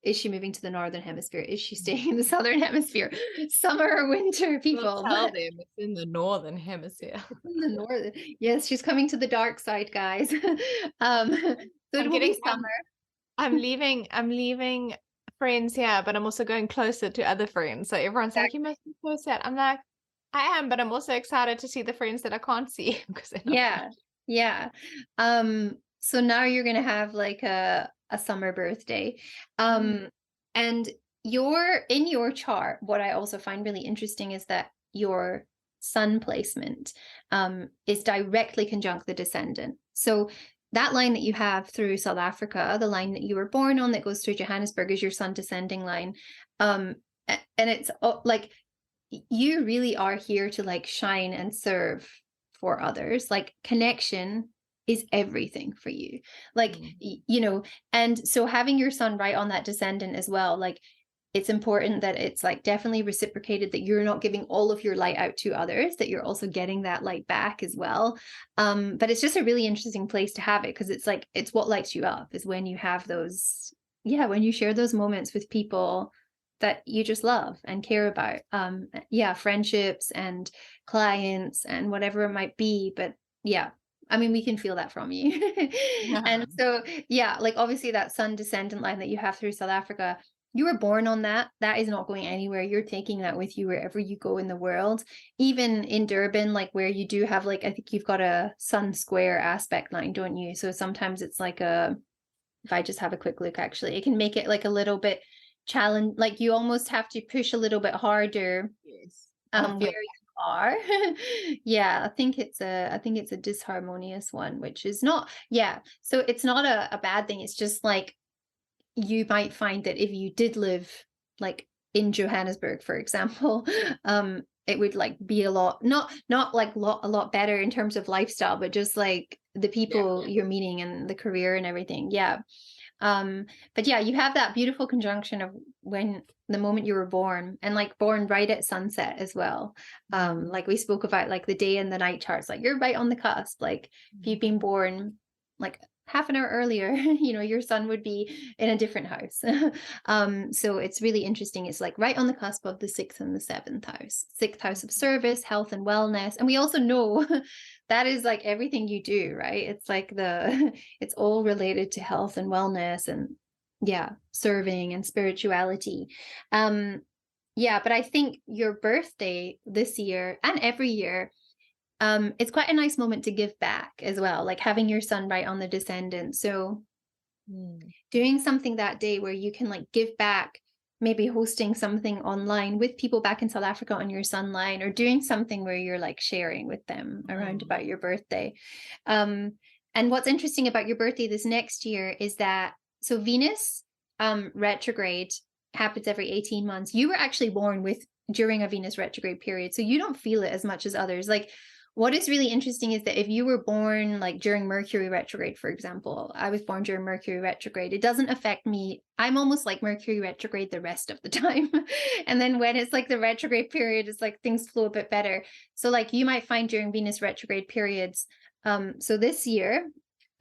is she moving to the northern hemisphere? Is she staying in the southern hemisphere? Summer or winter, people? Tell them it's in the northern hemisphere. It's in the northern. Yes, she's coming to the dark side, guys. So it will be summer. I'm leaving friends here, but I'm also going closer to other friends. So everyone's like, you must be so sad. I'm like, I am, but I'm also excited to see the friends that I can't see. Yeah. So now you're gonna have like a summer birthday. And in your chart, what I also find really interesting is that your sun placement is directly conjunct the descendant. So that line that you have through South Africa, the line that you were born on that goes through Johannesburg, is your sun descending line. And it's like, you really are here to like shine and serve for others. Like, connection is everything for you. Like, you know, and so having your sun right on that descendant as well, like, it's important that it's like definitely reciprocated, that you're not giving all of your light out to others, that you're also getting that light back as well. But it's just a really interesting place to have it, because it's like, it's what lights you up is when you have those, when you share those moments with people that you just love and care about. Friendships and clients and whatever it might be. But yeah, I mean, we can feel that from you. And so, like obviously that sun descendant line that you have through South Africa, you were born on that. That is not going anywhere. You're taking that with you wherever you go in the world. Even in Durban, like where you do have like, I think you've got a sun square aspect line, don't you? So sometimes it's like if I just have a quick look, actually, it can make it like a little bit challenge, like you almost have to push a little bit harder. Yes. Where you are. I think it's a disharmonious one, which is not, so it's not a bad thing. It's just like, you might find that if you did live like in Johannesburg, for example, it would like be a lot, not like a lot better in terms of lifestyle, but just like the people you're meeting and the career and everything. But you have that beautiful conjunction of when the moment you were born, and like born right at sunset as well. Like we spoke about, like the day and the night charts, like you're right on the cusp. Like if you've been born like half an hour earlier, you know, your sun would be in a different house. So it's really interesting. It's like right on the cusp of the 6th and the 7th house. 6th house of service, health and wellness. And we also know that is like everything you do, right? It's like it's all related to health and wellness and serving and spirituality. But I think your birthday this year and every year, it's quite a nice moment to give back as well, like having your sun right on the descendant. So doing something that day where you can like give back maybe hosting something online with people back in South Africa on your sun line, or doing something where you're like sharing with them around about your birthday. And what's interesting about your birthday this next year is that, so Venus retrograde happens every 18 months. You were actually born during a Venus retrograde period, so you don't feel it as much as others. Like, what is really interesting is that if you were born like during Mercury retrograde, for example, I was born during Mercury retrograde, it doesn't affect me. I'm almost like Mercury retrograde the rest of the time. And then when it's like the retrograde period, it's like things flow a bit better. So like you might find during Venus retrograde periods, so this year,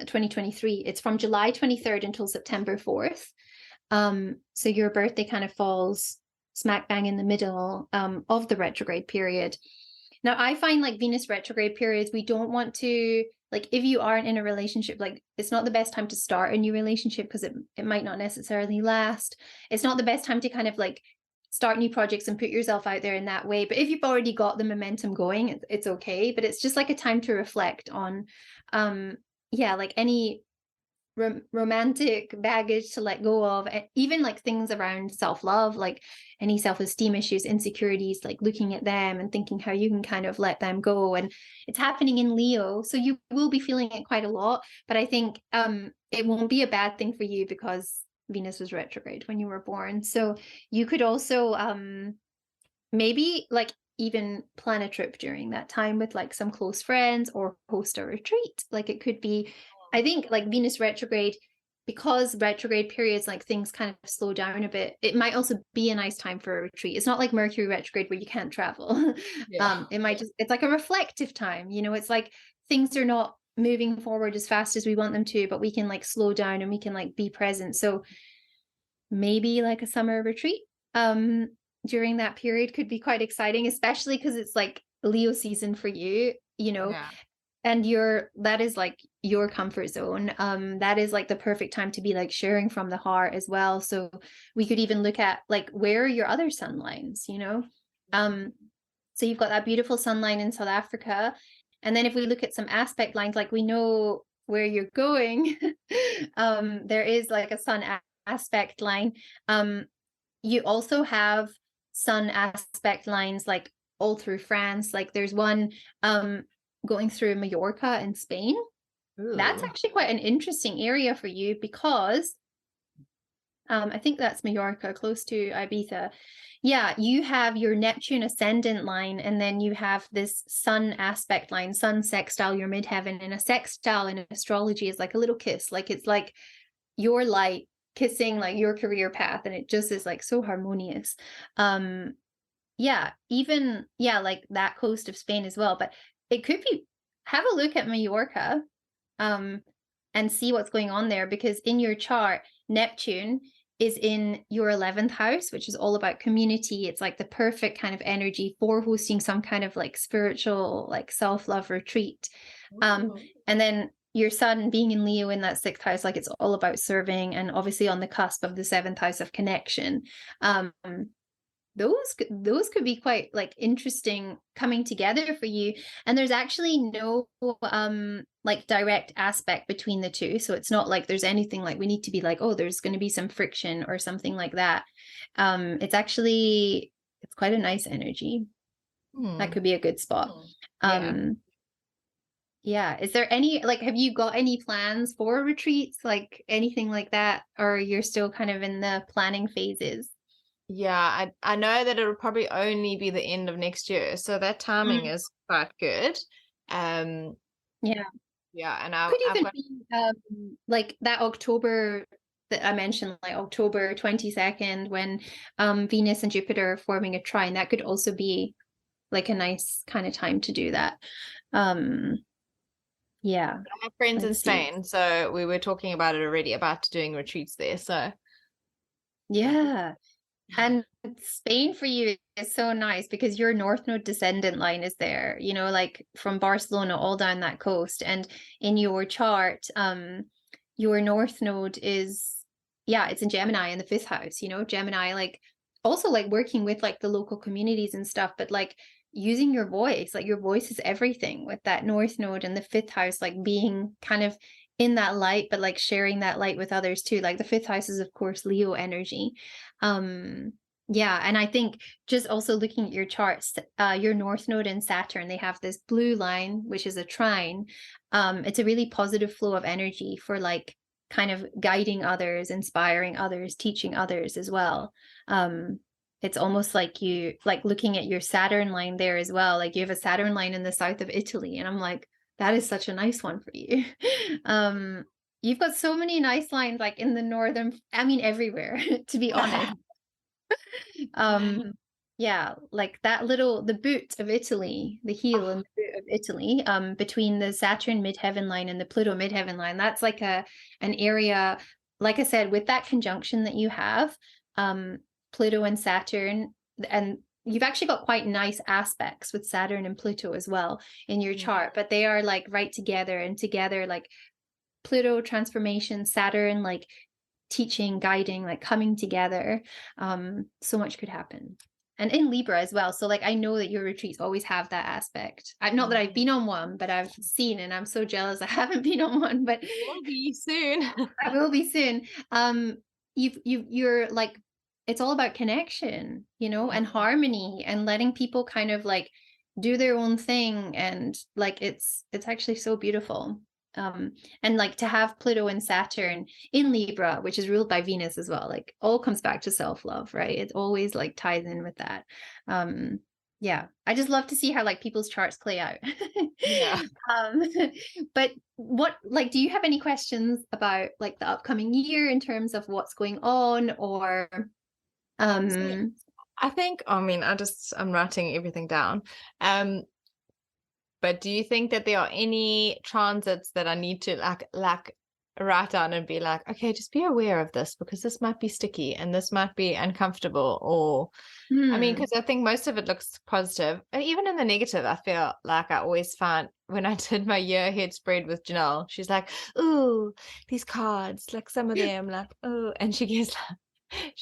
2023, it's from July 23rd until September 4th. So your birthday kind of falls smack bang in the middle of the retrograde period. Now, I find like Venus retrograde periods, we don't want to, like, if you aren't in a relationship, like, it's not the best time to start a new relationship because it might not necessarily last. It's not the best time to kind of like start new projects and put yourself out there in that way. But if you've already got the momentum going, it's okay. But it's just like a time to reflect on, like any romantic baggage to let go of, even like things around self-love, like any self-esteem issues, insecurities, like looking at them and thinking how you can kind of let them go. And it's happening in Leo, so you will be feeling it quite a lot, but I think it won't be a bad thing for you because Venus was retrograde when you were born. So you could also maybe like even plan a trip during that time with like some close friends, or host a retreat. Like it could be, I think like Venus retrograde, because retrograde periods, like things kind of slow down a bit. It might also be a nice time for a retreat. It's not like Mercury retrograde where you can't travel. It might just, it's like a reflective time, you know, it's like things are not moving forward as fast as we want them to, but we can like slow down and we can like be present. So maybe like a summer retreat during that period could be quite exciting, especially because it's like Leo season for you, you know. And that is like your comfort zone. That is like the perfect time to be like sharing from the heart as well. So we could even look at like, where are your other sun lines, you know? So you've got that beautiful sun line in South Africa. And then if we look at some aspect lines, like we know where you're going, there is like a sun aspect line. You also have sun aspect lines like all through France. Like there's one going through Mallorca in Spain. Ooh. That's actually quite an interesting area for you because I think that's Mallorca, close to Ibiza. Yeah, you have your Neptune ascendant line, and then you have this sun aspect line, sun sextile your midheaven. And a sextile in astrology is like a little kiss, like it's like your light kissing like your career path, and it just is like so harmonious. Like that coast of Spain as well. But it could be, have a look at Mallorca and see what's going on there, because in your chart, Neptune is in your 11th house, which is all about community. It's like the perfect kind of energy for hosting some kind of like spiritual, like self-love retreat. And then your sun being in Leo in that 6th house, like it's all about serving, and obviously on the cusp of the 7th house of connection. Those could be quite like interesting coming together for you. And there's actually no like direct aspect between the two, so it's not like there's anything like we need to be like, oh, there's going to be some friction or something like that. It's quite a nice energy. That could be a good spot. Is there any, like, have you got any plans for retreats, like anything like that, or you're still kind of in the planning phases? Yeah, I know that it'll probably only be the end of next year, so that timing is quite good. And could even be like that October that I mentioned, like October 22nd, when Venus and Jupiter are forming a trine. That could also be like a nice kind of time to do that. I have friends in Spain, so we were talking about it already, about doing retreats there. So and Spain for you is so nice because your North Node descendant line is there, you know, like from Barcelona all down that coast. And in your chart, your North Node is, it's in Gemini in the 5th house, you know, Gemini, like also like working with like the local communities and stuff, but like using your voice, like your voice is everything with that North Node and the 5th house, like being kind of in that light, but like sharing that light with others too. Like the fifth house is of course Leo energy. Yeah, and I think just also looking at your charts, your North Node and Saturn, they have this blue line, which is a trine. It's a really positive flow of energy for like kind of guiding others, inspiring others, teaching others as well. It's almost like you like looking at your Saturn line there as well. Like you have a Saturn line in the south of Italy, and I'm like, that is such a nice one for you. You've got so many nice lines like in the northern, I mean everywhere, to be honest. Yeah, like that little the boot of Italy, the heel and the boot of Italy, between the Saturn midheaven line and the Pluto midheaven line. That's like an area, like I said, with that conjunction that you have, Pluto and Saturn, and you've actually got quite nice aspects with Saturn and Pluto as well in your chart, but they are like right together, and together like Pluto transformation, Saturn like teaching, guiding, like coming together. So much could happen. And in Libra as well. So like I know that your retreats always have that aspect. Not that I've been on one, but I've seen, and I'm so jealous I haven't been on one, but Will be soon. I will be soon. You're like, it's all about connection, you know, and harmony, and letting people kind of like do their own thing, and like it's actually so beautiful. And like to have Pluto and Saturn in Libra, which is ruled by Venus as well, like all comes back to self-love, right? It always like ties in with that. Yeah, I just love to see how like people's charts play out. Yeah. But what, like, do you have any questions about like the upcoming year in terms of what's going on, or I think, I mean, I'm writing everything down. But do you think that there are any transits that I need to like write down and be like, okay, just be aware of this because this might be sticky and this might be uncomfortable? Or I mean, because I think most of it looks positive. And even in the negative, I feel like I always find when I did my year ahead spread with Janelle, she's like, ooh, these cards, like some of them, like, oh, and she gets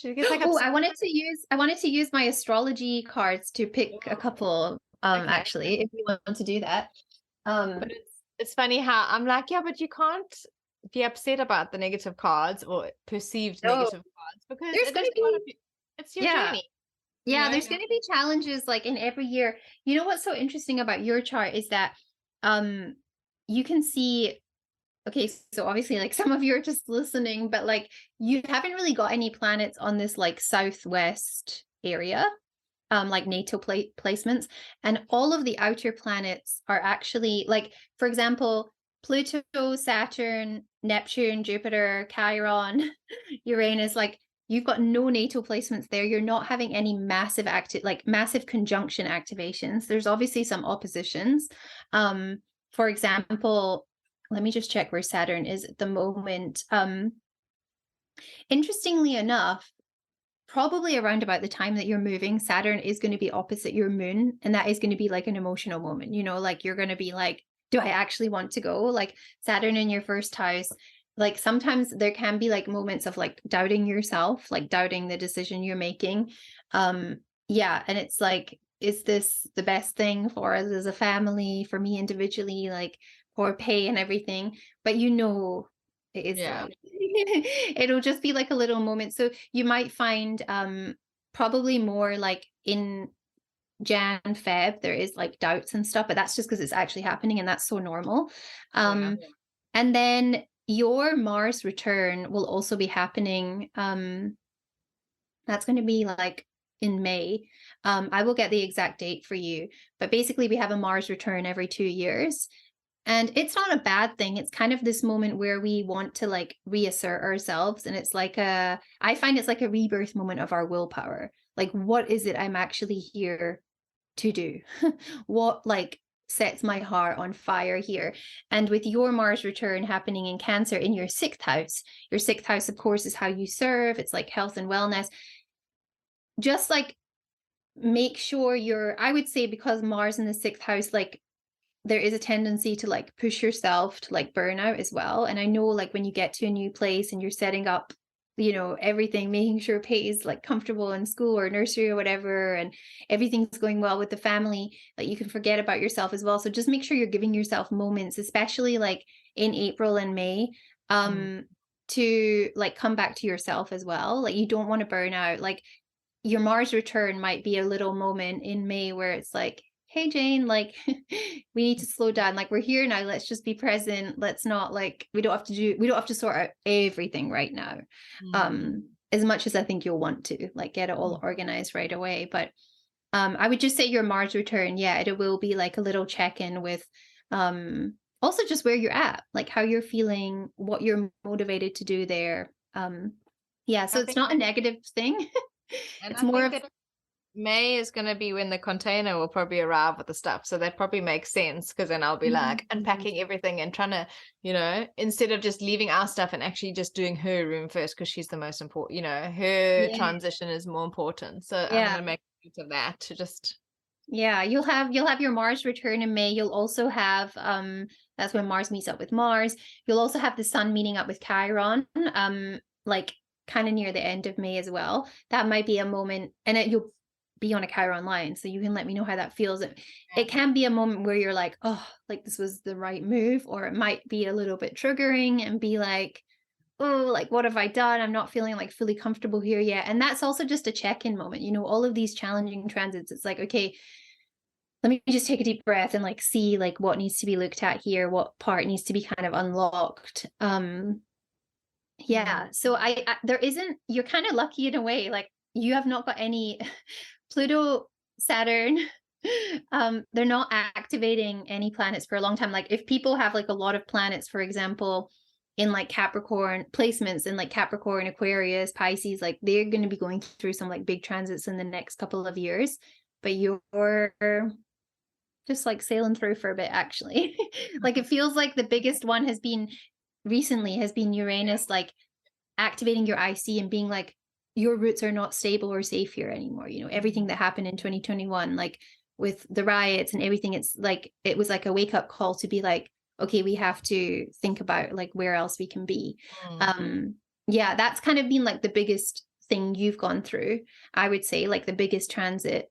like oh, I wanted to use my astrology cards to pick a couple. Actually, if you want to do that. But it's funny how I'm like, yeah, but you can't be upset about the negative cards or perceived negative cards, because there's going to be, it's your journey. Yeah, there's going to be challenges like in every year. You know what's so interesting about your chart is that you can see, okay, so obviously like some of you are just listening, but like you haven't really got any planets on this like southwest area. Like natal placements, and all of the outer planets are actually like, for example, Pluto, Saturn, Neptune, Jupiter, Chiron, Uranus, like you've got no natal placements there. You're not having any massive massive conjunction activations. There's obviously some oppositions. For example, let me just check where Saturn is at the moment. Interestingly enough, probably around about the time that you're moving, Saturn is going to be opposite your moon. And that is going to be like an emotional moment, you know, like you're going to be like, do I actually want to go? Like Saturn in your first house, like sometimes there can be like moments of like doubting yourself, like doubting the decision you're making. Yeah. And it's like, is this the best thing for us as a family, for me individually, like for pay and everything? But you know, it is it'll just be like a little moment. So you might find probably more like in Jan, Feb, there is like doubts and stuff, but that's just because it's actually happening, and that's so normal. And then your Mars return will also be happening. That's going to be like in May. I will get the exact date for you, but basically we have a Mars return every 2 years. And it's not a bad thing. It's kind of this moment where we want to like reassert ourselves. And it's like I find it's like a rebirth moment of our willpower. Like, what is it I'm actually here to do? What like sets my heart on fire here? And with your Mars return happening in Cancer in your 6th house, your 6th house, of course, is how you serve. It's like health and wellness. Just like make sure I would say, because Mars in the 6th house, like there is a tendency to like push yourself to like burnout as well. And I know like when you get to a new place and you're setting up everything, making sure Peyton's like comfortable in school or nursery or whatever, and everything's going well with the family, like you can forget about yourself as well. So just make sure you're giving yourself moments, especially like in April and May, to like come back to yourself as well. Like you don't want to burn out. Like your Mars return might be a little moment in May where it's like, hey Jane, like we need to slow down, like we're here now, let's just be present, let's not like we don't have to sort out everything right now, as much as I think you'll want to like get it all organized right away. But I would just say your Mars return, it will be like a little check-in with also just where you're at, like how you're feeling, what you're motivated to do there. So it's not a negative thing. It's more of May is going to be when the container will probably arrive with the stuff. So that probably makes sense, because then I'll be like unpacking everything and trying to, instead of just leaving our stuff and actually just doing her room first, because she's the most important, her transition is more important. So I'm going to make a note of that to just. Yeah, you'll have your Mars return in May. You'll also have, that's when Mars meets up with Mars. You'll also have the Sun meeting up with Chiron, like kind of near the end of May as well. That might be a moment, and you'll be on a Chiron line, so you can let me know how that feels. It can be a moment where you're like, oh, like this was the right move, or it might be a little bit triggering and be like, oh, like what have I done? I'm not feeling like fully comfortable here yet. And that's also just a check-in moment. All of these challenging transits, it's like, okay, let me just take a deep breath and like see like what needs to be looked at here, what part needs to be kind of unlocked. So you're kind of lucky in a way, like you have not got any Pluto, Saturn, they're not activating any planets for a long time. Like if people have like a lot of planets, for example, in like Capricorn placements, in like Capricorn, Aquarius, Pisces, like they're going to be going through some like big transits in the next couple of years, but you're just like sailing through for a bit, actually. Like it feels like the biggest one has been Uranus, like activating your IC and being like, your roots are not stable or safe here anymore. Everything that happened in 2021, like with the riots and everything, it's like, it was like a wake up call to be like, okay, we have to think about like where else we can be. That's kind of been like the biggest thing you've gone through, I would say, like the biggest transit.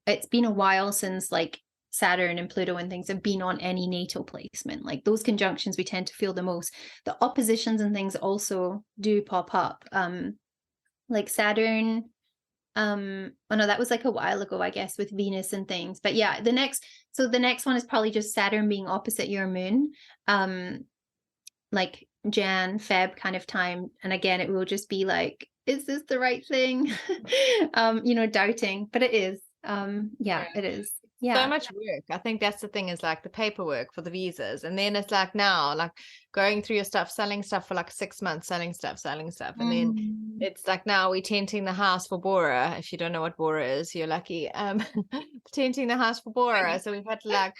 It's been a while since like Saturn and Pluto and things have been on any natal placement. Like those conjunctions we tend to feel the most. The oppositions and things also do pop up. Like Saturn, that was like a while ago, I guess, with Venus and things. But yeah, the next one is probably just Saturn being opposite your moon, like Jan, Feb kind of time. And again, it will just be like, is this the right thing? Doubting, but it is. It is. So much work. I think that's the thing, is like the paperwork for the visas, and then it's like now like going through your stuff, selling stuff for like 6 months, selling stuff, and then it's like now we're tenting the house for Bora. If you don't know what Bora is, you're lucky. Tenting the house for Bora, so we've had to like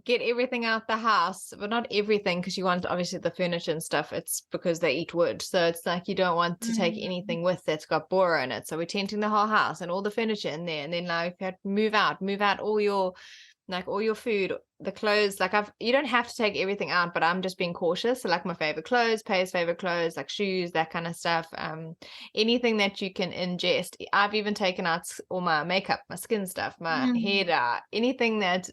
get everything out the house, but not everything, because you want obviously the furniture and stuff, it's because they eat wood, so it's like you don't want to take anything with that's got Bora in it. So we're tenting the whole house and all the furniture in there, and then now if you have to move out all your food, the clothes, like you don't have to take everything out, but I'm just being cautious. So like my favorite clothes, Pay's favorite clothes, like shoes, that kind of stuff, anything that you can ingest. I've even taken out all my makeup, my skin stuff, my hair dye, anything that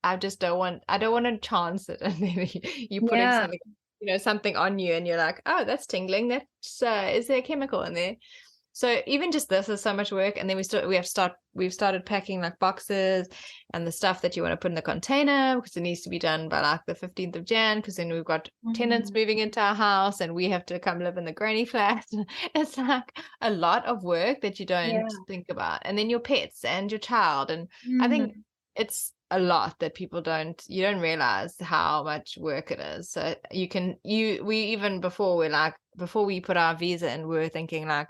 I don't want to chance it, and then you putting something, something on you, and you're like, oh, that's tingling. That's is there a chemical in there? So even just this is so much work. And then we've started packing like boxes and the stuff that you want to put in the container, because it needs to be done by like the 15th of Jan, because then we've got tenants moving into our house and we have to come live in the granny flat. It's like a lot of work that you don't think about. And then your pets and your child. And I think it's a lot that you don't realize how much work it is. So before we put our visa in, we were thinking like,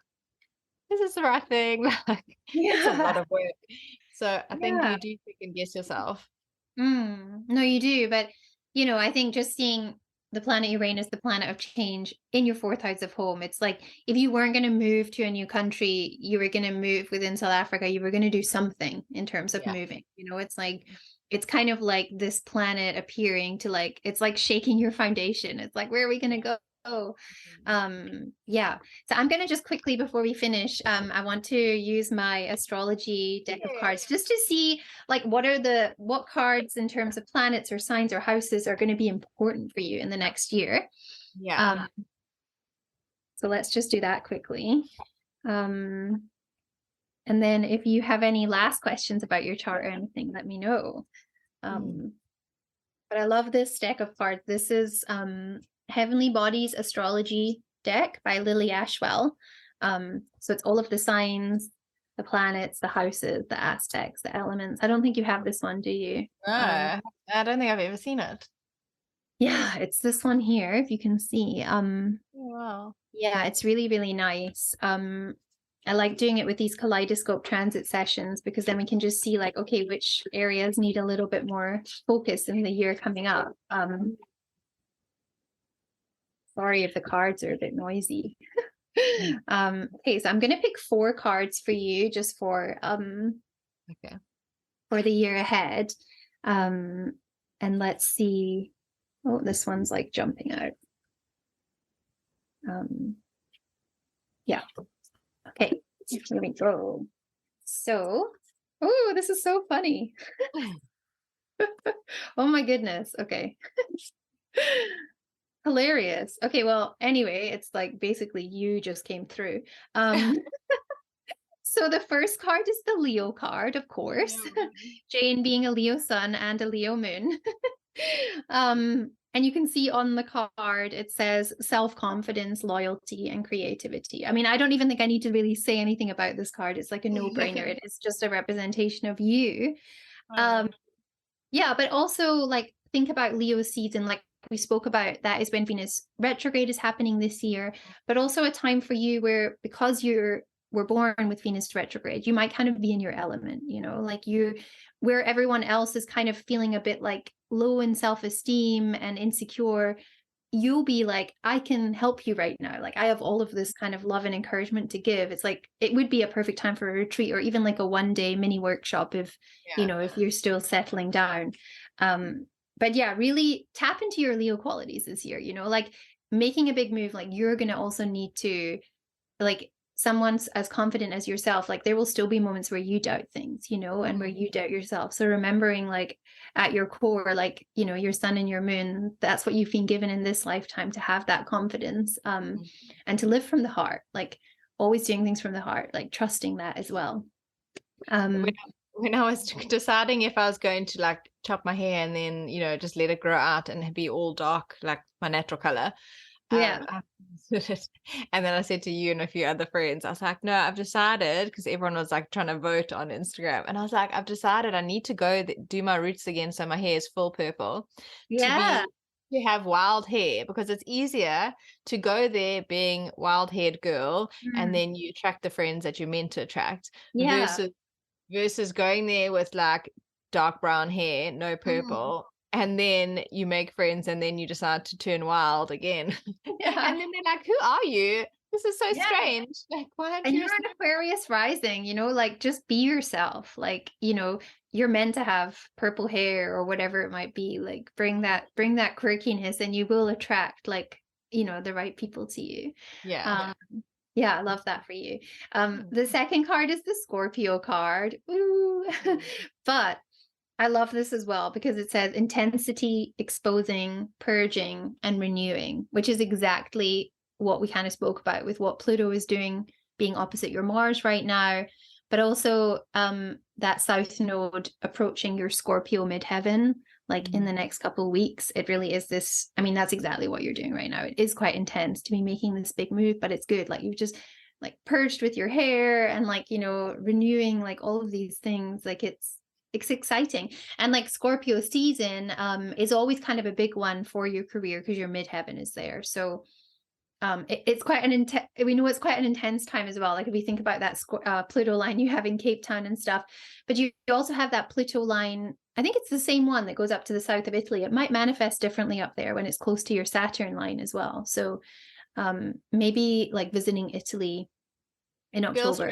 is this the right thing? Like, it's a lot of work. So I think you do second guess yourself. No, you do. But I think just seeing the planet Uranus, the planet of change, in your 4th house of home, it's like if you weren't going to move to a new country, you were going to move within South Africa, you were going to do something in terms of moving. It's like, it's kind of like this planet appearing to like, it's like shaking your foundation. It's like, where are we going to go? Yeah. So I'm going to just quickly, before we finish, I want to use my astrology deck of cards just to see like what cards in terms of planets or signs or houses are going to be important for you in the next year. Yeah. So let's just do that quickly. And then if you have any last questions about your chart or anything, let me know. But I love this deck of cards. This is Heavenly Bodies Astrology deck by Lily Ashwell. So it's all of the signs, the planets, the houses, the aspects, the elements. I don't think you have this one, do you? No, I don't think I've ever seen it. Yeah, it's this one here, if you can see. Wow. Yeah, it's really, really nice. I like doing it with these kaleidoscope transit sessions because then we can just see like, okay, which areas need a little bit more focus in the year coming up. Sorry if the cards are a bit noisy. Okay, so I'm going to pick 4 cards for you just for the year ahead. And let's see. Oh, this one's like jumping out. Yeah. Okay, here we go. So, oh, this is so funny. Oh my goodness. Okay. Hilarious. Okay, well, anyway, it's like basically you just came through. So the first card is the Leo card, of course. Jane being a Leo sun and a Leo moon. And you can see on the card, it says self-confidence, loyalty, and creativity. I mean, I don't even think I need to really say anything about this card. It's like a no-brainer. It is just a representation of you. Yeah, but also like think about Leo season, like we spoke about, that is when Venus retrograde is happening this year, but also a time for you where, because we're born with Venus retrograde, you might kind of be in your element, you know, like where everyone else is kind of feeling a bit like low in self-esteem and insecure, you'll be like, I can help you right now. Like I have all of this kind of love and encouragement to give. It's like, it would be a perfect time for a retreat or even like a 1-day mini workshop if, you know, if you're still settling down. But yeah, really tap into your Leo qualities this year, you know, like making a big move, like you're going to also need to, like someone's as confident as yourself, like there will still be moments where you doubt things, you know, and where you doubt yourself. So remembering like at your core, like, you know, your sun and your moon, that's what you've been given in this lifetime, to have that confidence and to live from the heart, like always doing things from the heart, like trusting that as well. When I was deciding if I was going to like chop my hair and then, you know, just let it grow out and be all dark, like my natural color. Yeah. And then I said to you and a few other friends, I was like, no, I've decided, because everyone was like trying to vote on Instagram. And I was like, I've decided I need to go do my roots again. So my hair is full purple. Yeah. To have wild hair, because it's easier to go there being wild haired girl and then you attract the friends that you're meant to attract versus going there with like dark brown hair, no purple, and then you make friends and then you decide to turn wild again. And then they're like, who are you? This is so strange. Like, why aren't and you? you're an Aquarius rising, you know, like just be yourself. Like, you know, you're meant to have purple hair or whatever it might be. Like bring that quirkiness and you will attract like, you know, the right people to you. Yeah, I love that for you. The second card is the Scorpio card. Ooh. But I love this as well because it says intensity, exposing, purging, and renewing, which is exactly what we kind of spoke about with what Pluto is doing, being opposite your Mars right now, but also that South Node approaching your Scorpio midheaven, like in the next couple of weeks. It really is this, I mean, that's exactly what you're doing right now. It is quite intense to be making this big move, but it's good. Like you've just like purged with your hair and like, you know, renewing like all of these things. Like it's exciting. And like Scorpio season is always kind of a big one for your career because your midheaven is there. So it's quite we know it's quite an intense time as well. Like if we think about that Pluto line you have in Cape Town and stuff, but you also have that Pluto line. I think it's the same one that goes up to the south of Italy. It might manifest differently up there when it's close to your Saturn line as well. So maybe like visiting Italy in October.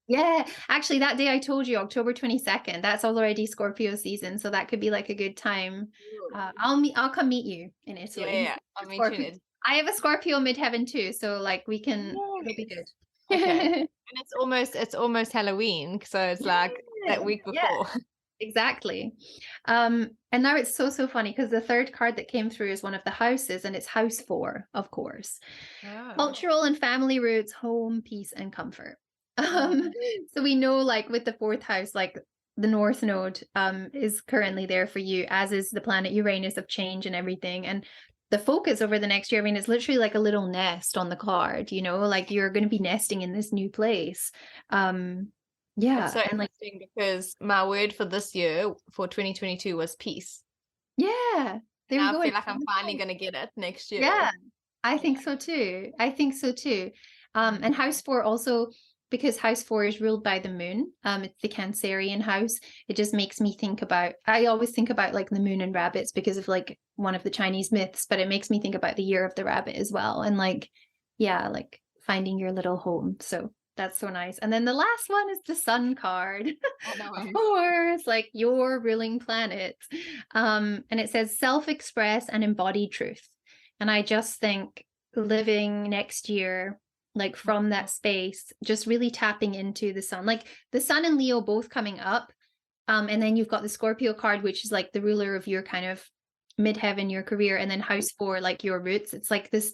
Yeah, actually that day I told you, October 22nd, that's already Scorpio season, so that could be like a good time. I'll come meet you in Italy. I'll meet you in I have a Scorpio midheaven too, so like we can it'll be good. Okay. And it's almost Halloween, so it's like that week Yeah, before. exactly. And now it's so funny because the third card that came through is one of the houses, and it's house 4, of course. Oh. Cultural and family roots, home, peace, and comfort. So we know, like with the 4th house, like the North Node is currently there for you, as is the planet Uranus of change and everything. And the focus over the next year, I mean, it's literally like a little nest on the card, you know, like you're going to be nesting in this new place. Yeah. It's so and like, interesting because my word for this year, for 2022, was peace. yeah, there we And I go. feel like I'm finally going to get it next year. Yeah, I think so too. I think so too. And house 4 also, because house 4 is ruled by the moon, it's the Cancerian house. It just makes me think about, I always think about like the moon and rabbits because of like one of the Chinese myths, but it makes me think about the year of the rabbit as well. And like, yeah, like finding your little home. So that's so nice. And then the last one is the sun card. Of course, like your ruling planet. And it says self-express and embody truth. And I just think living next year, like from that space, just really tapping into the sun, like the sun and Leo both coming up. And then you've got the Scorpio card, which is like the ruler of your kind of midheaven, your career, and then house 4, like your roots. It's like this,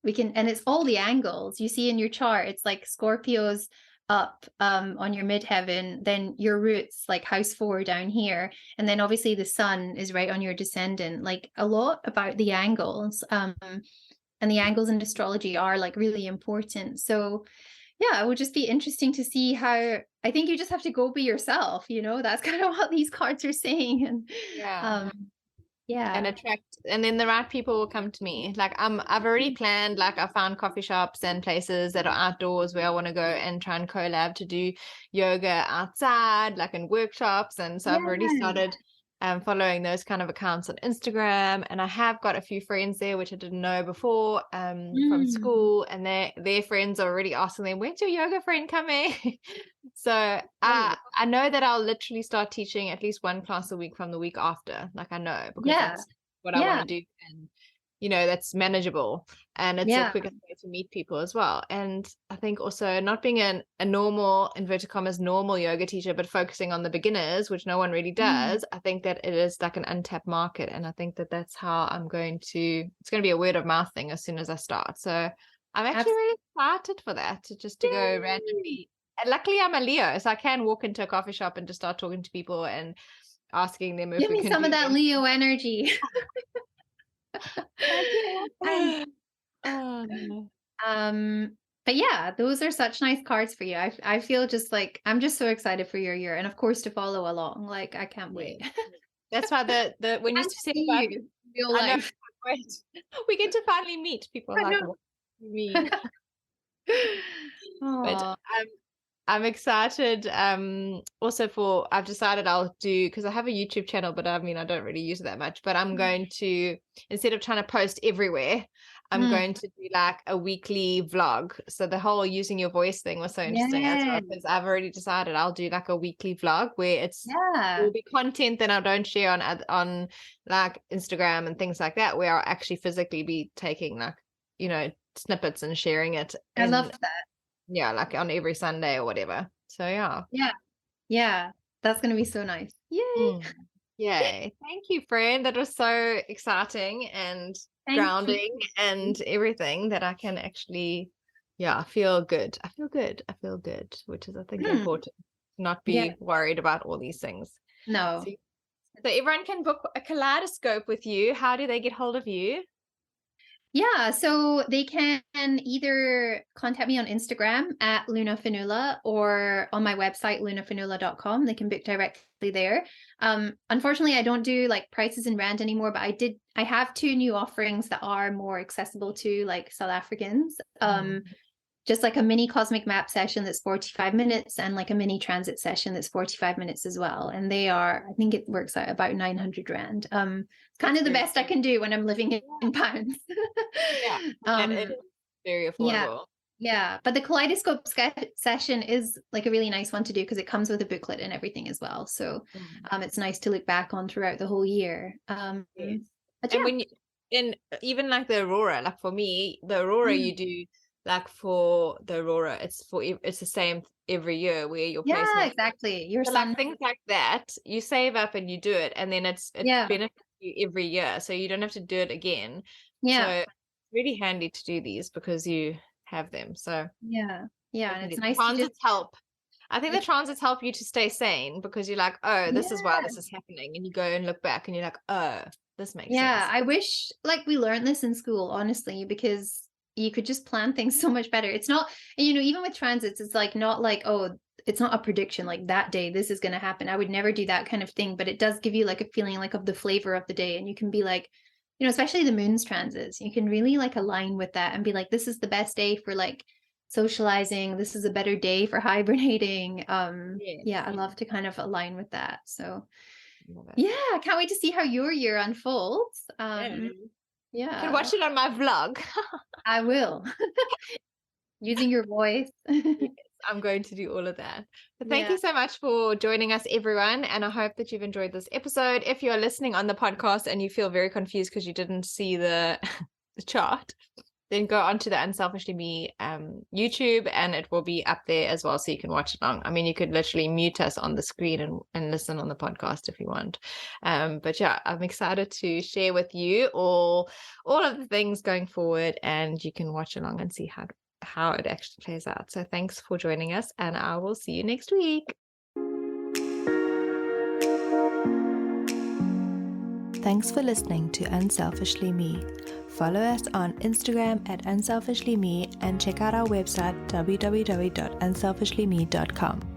and it's all the angles you see in your chart. It's like Scorpio's up on your midheaven, then your roots, like house 4 down here, and then obviously the sun is right on your descendant. Like a lot about the angles, and the angles in astrology are like really important. So yeah, it would just be interesting to see how, I think you just have to go be yourself, you know, that's kind of what these cards are saying. And and attract, and then the right people will come to me. Like I've already planned, like I found coffee shops and places that are outdoors where I want to go and try and collab to do yoga outside, like in workshops. And so I've already started following those kind of accounts on Instagram, and I have got a few friends there which I didn't know before from school, and their friends are already asking them, when's your yoga friend coming? So I know that I'll literally start teaching at least one class a week from the week after. Like I know, because that's what I want to do, and you know, that's manageable, and it's a quicker way to meet people as well. And I think also not being a normal, inverted commas, normal yoga teacher, but focusing on the beginners, which no one really does. I think that it is like an untapped market, and I think that that's how it's going to be a word of mouth thing as soon as I start. So I'm actually really excited for that, to go randomly. And luckily I'm a Leo, so I can walk into a coffee shop and just start talking to people and asking them if give we me can some do of that Leo energy. But yeah, those are such nice cards for you. I feel just like I'm just so excited for your year, and of course to follow along. Like I can't wait. That's why the when you said about real life, we get to finally meet people. Like, what do you mean? But I'm excited. Also I've decided I'll do, because I have a YouTube channel, but I mean I don't really use it that much. But I'm going to, instead of trying to post everywhere, I'm going to do like a weekly vlog. So the whole using your voice thing was so interesting as well, because I've already decided I'll do like a weekly vlog where it will be content that I don't share on like Instagram and things like that, where I'll actually physically be taking like, you know, snippets and sharing it. I love that. Yeah, like on every Sunday or whatever. So yeah, that's gonna be so nice. Yay. Yay. Thank you, friend. That was so exciting and grounding and everything, that I can actually feel good. I feel good, which is I think important. Not be worried about all these things. No. So everyone can book a kaleidoscope with you. How do they get hold of you? Yeah, so they can either contact me on Instagram at Luna Fionnuala, or on my website, lunafionnuala.com. They can book directly there. Unfortunately, I don't do like prices in Rand anymore, but I have 2 new offerings that are more accessible to like South Africans. Just like a mini cosmic map session that's 45 minutes, and like a mini transit session that's 45 minutes as well. And they are, I think it works out about 900 Rand. It's kind of the best I can do when I'm living in pounds. And it is very affordable. Yeah, but the kaleidoscope session is like a really nice one to do, because it comes with a booklet and everything as well. So it's nice to look back on throughout the whole year. But and when in even like the Aurora, like for me, the Aurora you do like for the Aurora, it's the same every year where your placement. Exactly. Your So son. like things like that, you save up and you do it, and then it benefits you every year, so you don't have to do it again. So it's really handy to do these because you have them. So and it's nice. Transits help. I think the transits help you to stay sane because you're like, oh, this is why this is happening, and you go and look back and you're like, oh, this makes sense. I wish like we learned this in school, honestly, because you could just plan things so much better. It's not, and even with transits, it's like not like, oh, it's not a prediction like that day this is going to happen. I would never do that kind of thing, but it does give you like a feeling like of the flavor of the day, and you can be like, especially the moon's transits, you can really like align with that and be like, this is the best day for like socializing, this is a better day for hibernating. I love to kind of align with that. So I can't wait to see how your year unfolds. You can watch it on my vlog. I will. Using your voice. I'm going to do all of that. But thank you so much for joining us, everyone. And I hope that you've enjoyed this episode. If you're listening on the podcast and you feel very confused because you didn't see the chart, then go onto the Unselfishly Me YouTube, and it will be up there as well, so you can watch along. I mean, you could literally mute us on the screen and listen on the podcast if you want. But yeah, I'm excited to share with you all of the things going forward, and you can watch along and see how it actually plays out. So thanks for joining us, and I will see you next week. Thanks for listening to Unselfishly Me. Follow us on Instagram at unselfishlyme and check out our website www.unselfishlyme.com.